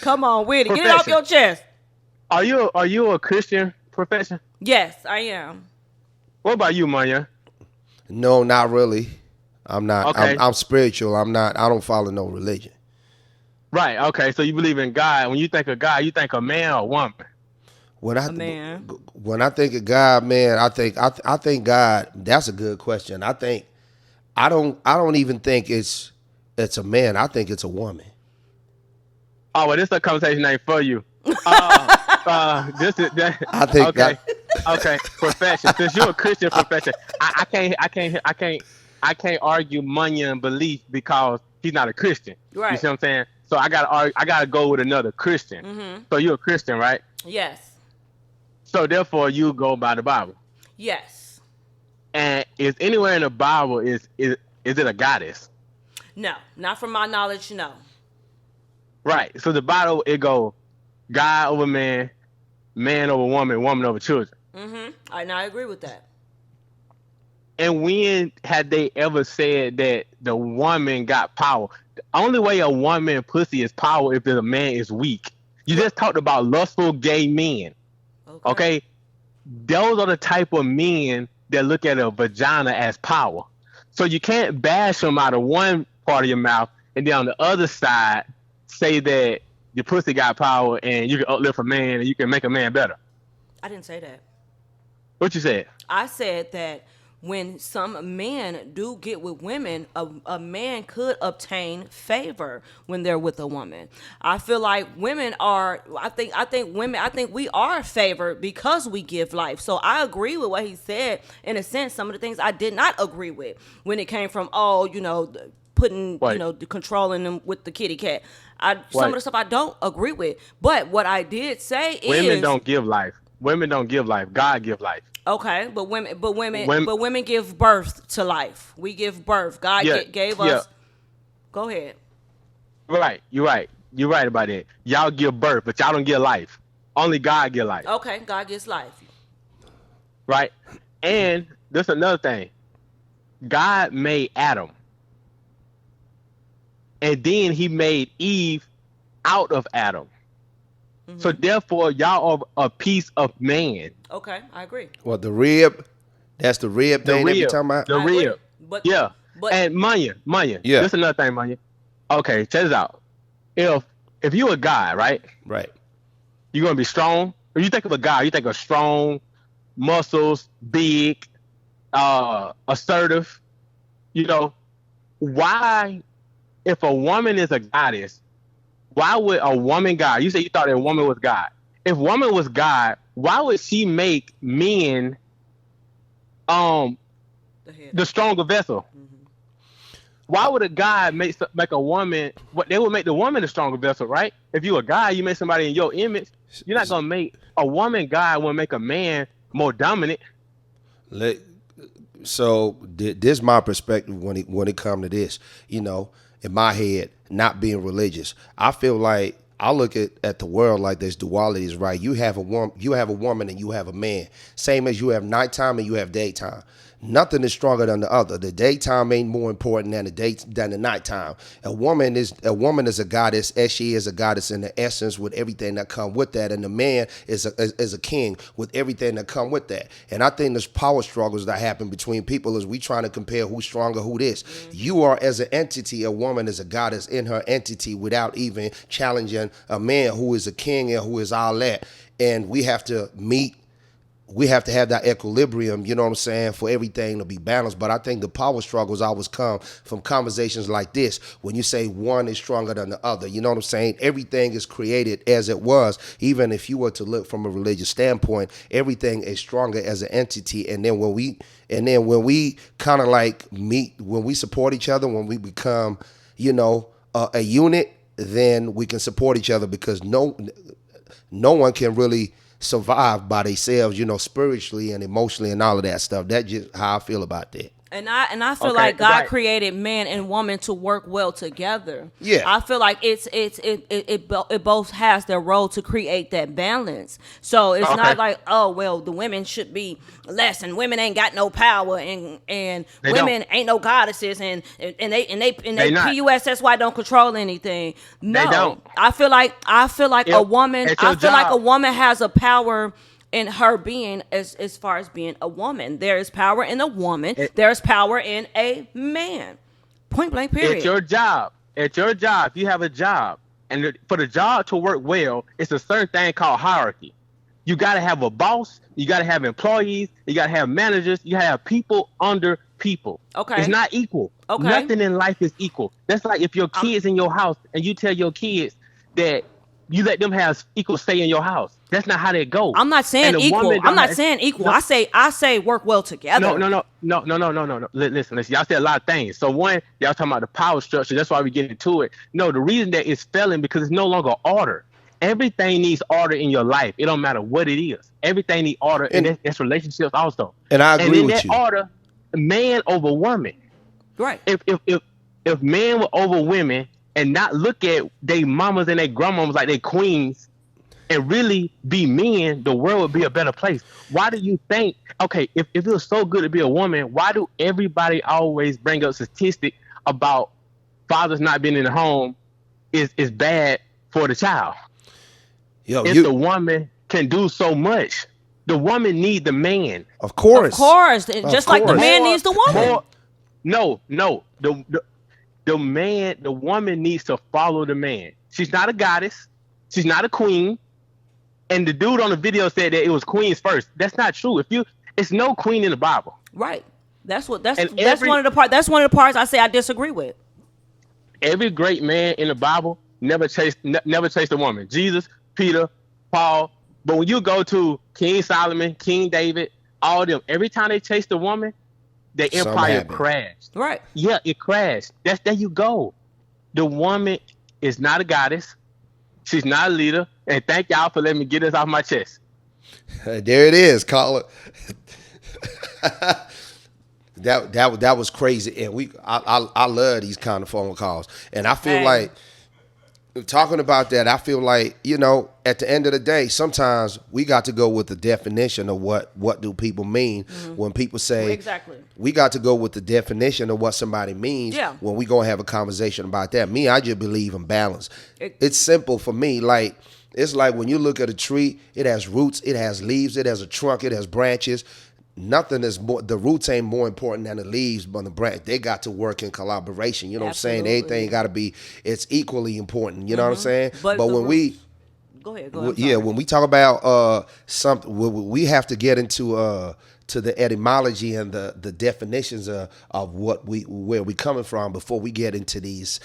[SPEAKER 1] Come on with it. Get it off your chest.
[SPEAKER 11] Are you a Christian profession?
[SPEAKER 1] Yes, I am.
[SPEAKER 11] What about you, Manya?
[SPEAKER 2] No, not really. I'm not.
[SPEAKER 11] Okay.
[SPEAKER 2] I'm spiritual. I'm not. I don't follow no religion.
[SPEAKER 11] Right. Okay. So you believe in God. When you think of God, you think of man or woman?
[SPEAKER 2] When I
[SPEAKER 1] Man.
[SPEAKER 2] when I think of God, man, I think God. That's a good question. I don't even think it's a man. I think it's a woman.
[SPEAKER 11] Oh, well, this is a conversation ain't for you. This is that.
[SPEAKER 2] I think
[SPEAKER 11] okay.
[SPEAKER 2] that-
[SPEAKER 11] Okay. Profession. Since you're a Christian profession, I can't argue Manya and belief because he's not a Christian.
[SPEAKER 1] Right.
[SPEAKER 11] You see what I'm saying? So I gotta go with another Christian.
[SPEAKER 1] Mm-hmm.
[SPEAKER 11] So you're a Christian, right?
[SPEAKER 1] Yes.
[SPEAKER 11] So therefore you go by the Bible.
[SPEAKER 1] Yes.
[SPEAKER 11] And is anywhere in the Bible is it a goddess?
[SPEAKER 1] No, not from my knowledge. No.
[SPEAKER 11] Right. So the Bible, it go God over man, man over woman, woman over children.
[SPEAKER 1] Mm-hmm. I agree with that.
[SPEAKER 11] And when had they ever said that the woman got power? The only way a woman pussy is power if the man is weak. You just talked about lustful gay men. Okay? Those are the type of men that look at a vagina as power. So you can't bash them out of one part of your mouth and then on the other side say that your pussy got power and you can uplift a man and you can make a man better.
[SPEAKER 1] I didn't say that.
[SPEAKER 11] What you said?
[SPEAKER 1] I said that when some men do get with women, a man could obtain favor when they're with a woman. I feel like women are. I think we are favored because we give life. So I agree with what he said. In a sense, some of the things I did not agree with when it came from putting controlling them with the kitty cat. Some of the stuff I don't agree with. But what I did say is
[SPEAKER 11] women don't give life. Women don't give life. God give life.
[SPEAKER 1] Okay, but women give birth to life. We give birth. God gave us. Go ahead.
[SPEAKER 11] Right, you're right. You're right about that. Y'all give birth, but y'all don't give life. Only God give life.
[SPEAKER 1] Okay, God gives life.
[SPEAKER 11] Right, and there's another thing. God made Adam, and then He made Eve out of Adam. Mm-hmm. So therefore, y'all are a piece of man.
[SPEAKER 1] Okay, I agree.
[SPEAKER 2] What, the rib? That's the rib thing that you're talking about?
[SPEAKER 11] The rib. But and Manya.
[SPEAKER 2] Yeah.
[SPEAKER 11] This is another thing, Manya. Okay, check this out. If you a guy, right?
[SPEAKER 2] Right.
[SPEAKER 11] You're gonna be strong. When you think of a guy, you think of strong, muscles, big, assertive. You know, why, if a woman is a goddess, why would a woman God? You said you thought a woman was God. If woman was God, why would she make men the stronger vessel? Mm-hmm. Why would a God make a woman? What they would make the woman the stronger vessel, right? If you a guy, you make somebody in your image. You're not gonna make a woman God will make a man more dominant.
[SPEAKER 2] So this is my perspective when it comes to this. You know, in my head, not being religious, I feel like I look at the world like there's dualities, right? You have a woman and you have a man. Same as you have nighttime and you have daytime. Nothing is stronger than the other. The daytime ain't more important than the nighttime. A woman is a goddess, as she is a goddess in the essence with everything that come with that, and the man is a king with everything that come with that. And I think there's power struggles that happen between people as we trying to compare who's stronger, who this. Mm-hmm. You are as an entity, a woman is a goddess in her entity without even challenging a man who is a king and who is all that. And we have to meet. We have to have that equilibrium, you know what I'm saying, for everything to be balanced. But I think the power struggles always come from conversations like this, when you say one is stronger than the other. You know what I'm saying? Everything is created as it was. Even if you were to look from a religious standpoint, everything is stronger as an entity. And then when we kind of like meet, when we support each other, when we become, a unit, then we can support each other, because no one can really survive by themselves, spiritually and emotionally and all of that stuff. That's just how I feel about that.
[SPEAKER 1] And I feel
[SPEAKER 11] Okay,
[SPEAKER 1] like God
[SPEAKER 11] right.
[SPEAKER 1] created man and woman to work well together.
[SPEAKER 2] Yeah.
[SPEAKER 1] I feel like it both has their role to create that balance. So it's
[SPEAKER 11] Okay.
[SPEAKER 1] not like, oh well, the women should be less and women ain't got no power and
[SPEAKER 11] They
[SPEAKER 1] women ain't no goddesses and they
[SPEAKER 11] not.
[SPEAKER 1] PUSSY don't control anything. No.
[SPEAKER 11] don't.
[SPEAKER 1] I feel like a woman
[SPEAKER 11] at your
[SPEAKER 1] I feel like a
[SPEAKER 11] job-
[SPEAKER 1] woman has a power in her being as far as being a woman. There is power in a woman. There's power in a man. Point blank, period.
[SPEAKER 11] At your job, you have a job, and for the job to work well, it's a certain thing called hierarchy. You got to have a boss. You got to have employees. You got to have managers. You got to have people under people.
[SPEAKER 1] Okay.
[SPEAKER 11] It's not equal.
[SPEAKER 1] Okay.
[SPEAKER 11] Nothing in life is equal. That's like if your kids in your house and you tell your kids that you let them have equal say in your house. That's not how they go.
[SPEAKER 1] I'm not saying
[SPEAKER 11] And the
[SPEAKER 1] equal.
[SPEAKER 11] woman
[SPEAKER 1] I'm
[SPEAKER 11] don't
[SPEAKER 1] not
[SPEAKER 11] have-
[SPEAKER 1] saying equal.
[SPEAKER 11] No.
[SPEAKER 1] I say work well together.
[SPEAKER 11] No. Listen. Y'all said a lot of things. So one, y'all talking about the power structure. That's why we get into it. No, the reason that it's failing because it's no longer order. Everything needs order in your life. It don't matter what it is. Everything needs order, and that's relationships also.
[SPEAKER 2] And I agree
[SPEAKER 11] in
[SPEAKER 2] with
[SPEAKER 11] that
[SPEAKER 2] you.
[SPEAKER 11] order, man over woman.
[SPEAKER 1] Right.
[SPEAKER 11] If men were over women and not look at their mamas and their grandmamas like they queens and really be men, the world would be a better place. Why do you think, okay, if it was so good to be a woman, why do everybody always bring up statistic about fathers not being in the home is bad for the child?
[SPEAKER 2] Yo,
[SPEAKER 11] If the woman can do so much, the woman need the man.
[SPEAKER 2] Of course.
[SPEAKER 1] Of course. Just like the
[SPEAKER 2] course.
[SPEAKER 1] man needs the woman.
[SPEAKER 11] No. The man, the woman needs to follow the man. She's not a goddess. She's not a queen. And the dude on the video said that it was queens first. That's not true. It's no queen in the Bible.
[SPEAKER 1] Right. That's one of the parts I say I disagree with.
[SPEAKER 11] Every great man in the Bible never chased a woman. Jesus, Peter, Paul. But when you go to King Solomon, King David, all of them, every time they chased a woman, the
[SPEAKER 2] Something
[SPEAKER 11] empire
[SPEAKER 2] happened.
[SPEAKER 11] crashed.
[SPEAKER 1] Right.
[SPEAKER 11] Yeah, it crashed. There you go. The woman is not a goddess. She's not a leader. And thank y'all for letting me get this off my chest.
[SPEAKER 2] There it is, caller. that was crazy, and I love these kind of phone calls, and I feel like talking about that. I feel like at the end of the day, sometimes we got to go with the definition of what do people mean when people say
[SPEAKER 1] Exactly.
[SPEAKER 2] We got to go with the definition of what somebody means when we gonna have a conversation about that. Me, I just believe in balance. It's simple for me. Like it's like when you look at a tree, it has roots, it has leaves, it has a trunk, it has branches. Nothing is more. The roots ain't more important than the leaves, but the branch. They got to work in collaboration. You know what I'm saying? Everything got to be. It's equally important. You know what I'm saying? But when we
[SPEAKER 1] go ahead.
[SPEAKER 2] when we talk about something, we have to get into to the etymology and the definitions of where we coming from before we get into these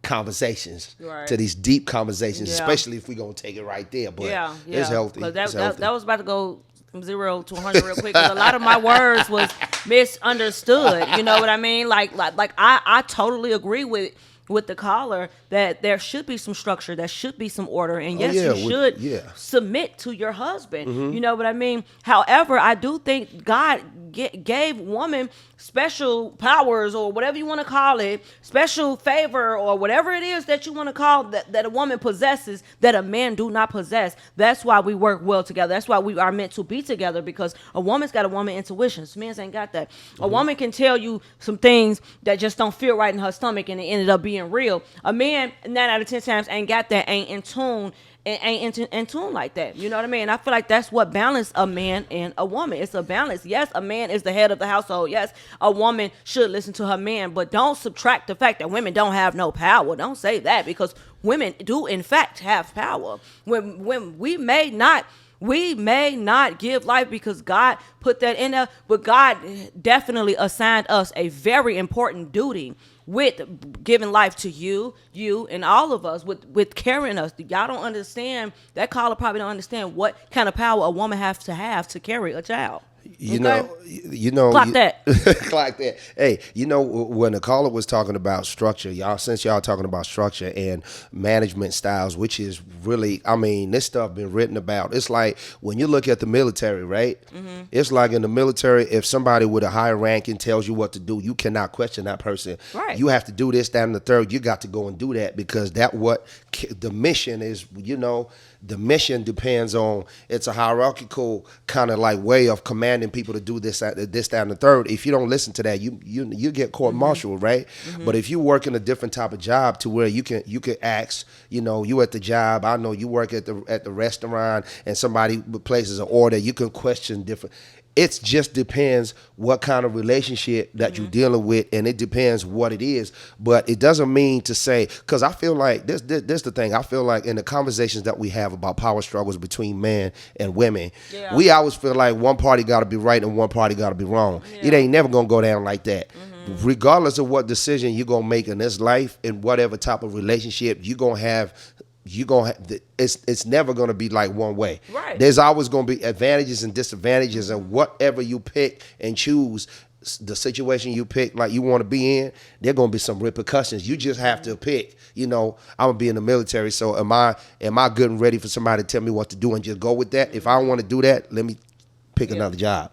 [SPEAKER 2] conversations, to these deep conversations, especially if we're gonna take it right there. But it's healthy.
[SPEAKER 1] That was about to go from 0 to 100 real quick because a lot of my words was misunderstood. You know what I mean? Like I totally agree with the caller that there should be some structure, there should be some order, and yes, you should submit to your husband. You know what I mean? However, I do think God gave woman special powers, or whatever you want to call it, special favor, or whatever it is that you want to call that a woman possesses that a man do not possess. That's why we work well together. That's why we are meant to be together, because a woman's got a woman intuition. Men ain't got that. A woman can tell you some things that just don't feel right in her stomach, and it ended up being real. A man 9 out of 10 times ain't got that, ain't in tune like that. You know what I mean? I feel like that's what balance a man and a woman. It's a balance. Yes, a man is the head of the household. Yes, a woman should listen to her man, but don't subtract the fact that women don't have no power. Don't say that, because women do in fact have power. When we may not give life because God put that in us, but God definitely assigned us a very important duty with giving life to you, and all of us, with carrying us. Y'all don't understand. That caller probably don't understand what kind of power a woman has to have to carry a child.
[SPEAKER 2] You know,
[SPEAKER 1] Clock that.
[SPEAKER 2] Clock that. Hey, when the caller was talking about structure, since y'all talking about structure and management styles, which is really, I mean, this stuff been written about. It's like when you look at the military, right? Mm-hmm. It's like in the military, if somebody with a higher ranking tells you what to do, you cannot question that person.
[SPEAKER 1] Right.
[SPEAKER 2] You have to do this, that, and the third. You got to go and do that because the mission is, the mission depends on, it's a hierarchical kind of like way of commanding people to do this, that, and the third. If you don't listen to that, you get court-martialed, right? Mm-hmm. But if you work in a different type of job to where you can ask, you at the job, I know you work at the restaurant and somebody places an order, you can question different. It just depends what kind of relationship that you're dealing with, and it depends what it is. But it doesn't mean to say, because I feel like this the thing. I feel like in the conversations that we have about power struggles between men and women, we always feel like one party got to be right and one party got to be wrong. Yeah. It ain't never gonna go down like that. Mm-hmm. Regardless of what decision you're gonna make in this life, in whatever type of relationship you're gonna have. It's never going to be like one way.
[SPEAKER 1] Right.
[SPEAKER 2] There's always going to be advantages and disadvantages, and whatever you pick and choose, the situation you pick, like you want to be in, there going to be some repercussions. You just have to pick. I'm gonna be in the military, so am I good and ready for somebody to tell me what to do and just go with that? If I don't want to do that, let me pick another job.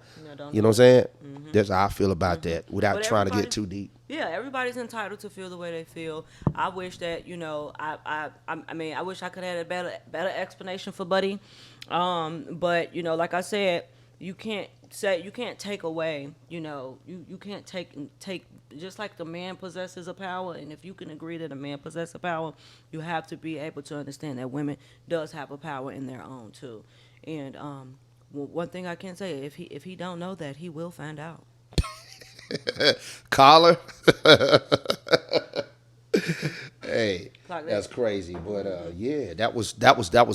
[SPEAKER 2] You know what I'm saying? Mm-hmm. That's how I feel about that, without trying to get too deep.
[SPEAKER 1] Yeah, everybody's entitled to feel the way they feel. I wish that I wish I could have had a better explanation for Buddy, but like I said, you can't take away. You can't take just like the man possesses a power, and if you can agree that a man possesses a power, you have to be able to understand that women does have a power in their own too. And one thing I can say, if he don't know that, he will find out.
[SPEAKER 2] Caller. Hey, that's crazy, but that was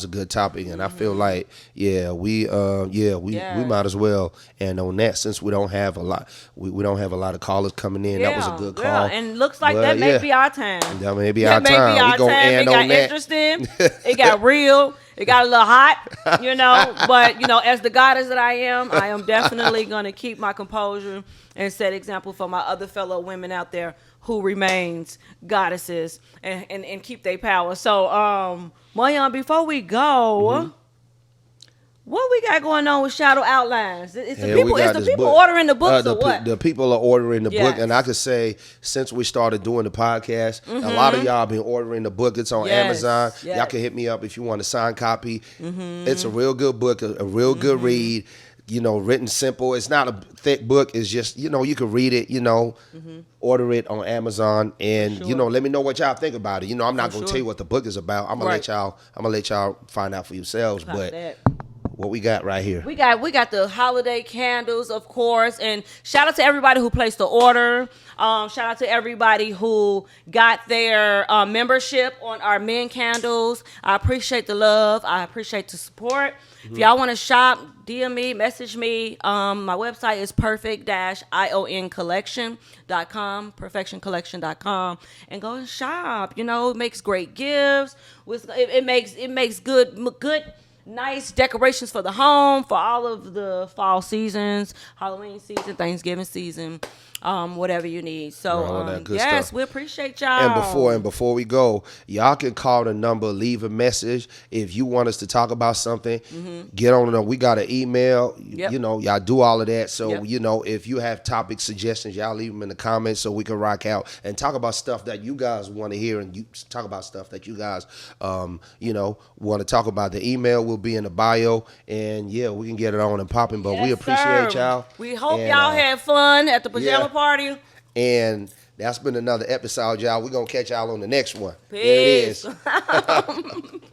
[SPEAKER 2] a good topic, and I feel like we might as well. And on that, since we don't have a lot, we don't have a lot of callers coming in. That was a good call. Yeah,
[SPEAKER 1] and looks like that may be our time.
[SPEAKER 2] That may be our time. We gonna end on that.
[SPEAKER 1] Interesting. It got real. It got a little hot, but as the goddess that I am definitely gonna keep my composure and set example for my other fellow women out there who remains goddesses and keep their power. So, Moyan, before we go, what we got going on with Shadow Outlines? Is the people ordering the books or what?
[SPEAKER 2] The people are ordering the book, and I could say since we started doing the podcast, a lot of y'all been ordering the book. It's on Amazon. Yes. Y'all can hit me up if you want a signed copy. It's a real good book, a real good read. Written simple. It's not a thick book. It's just, you can read it, order it on Amazon, and, let me know what y'all think about it. I'm not going to tell you what the book is about. I'm going to let y'all find out for yourselves. But what we got right here?
[SPEAKER 1] We got the holiday candles, of course, and shout out to everybody who placed the order. Shout out to everybody who got their membership on our men candles. I appreciate the love. I appreciate the support. If y'all want to shop, DM me, message me. My website is perfect-ioncollection.com, perfectioncollection.com, and go and shop. It makes great gifts. It makes good, nice decorations for the home, for all of the fall seasons, Halloween season, Thanksgiving season. Whatever you need. So yes, stuff. We appreciate y'all.
[SPEAKER 2] And before we go, y'all can call the number, leave a message if you want us to talk about something. Get on it. We got an email.
[SPEAKER 1] Yep.
[SPEAKER 2] Y'all do all of that. So if you have topic suggestions, y'all leave them in the comments so we can rock out and talk about stuff that you guys want to hear, and you talk about stuff that you guys want to talk about. The email will be in the bio, and we can get it on and popping. But we appreciate y'all.
[SPEAKER 1] We hope y'all had fun at the pajama party.
[SPEAKER 2] And that's been another episode, y'all. We're going to catch y'all on the next one.
[SPEAKER 1] Peace.
[SPEAKER 2] There it is.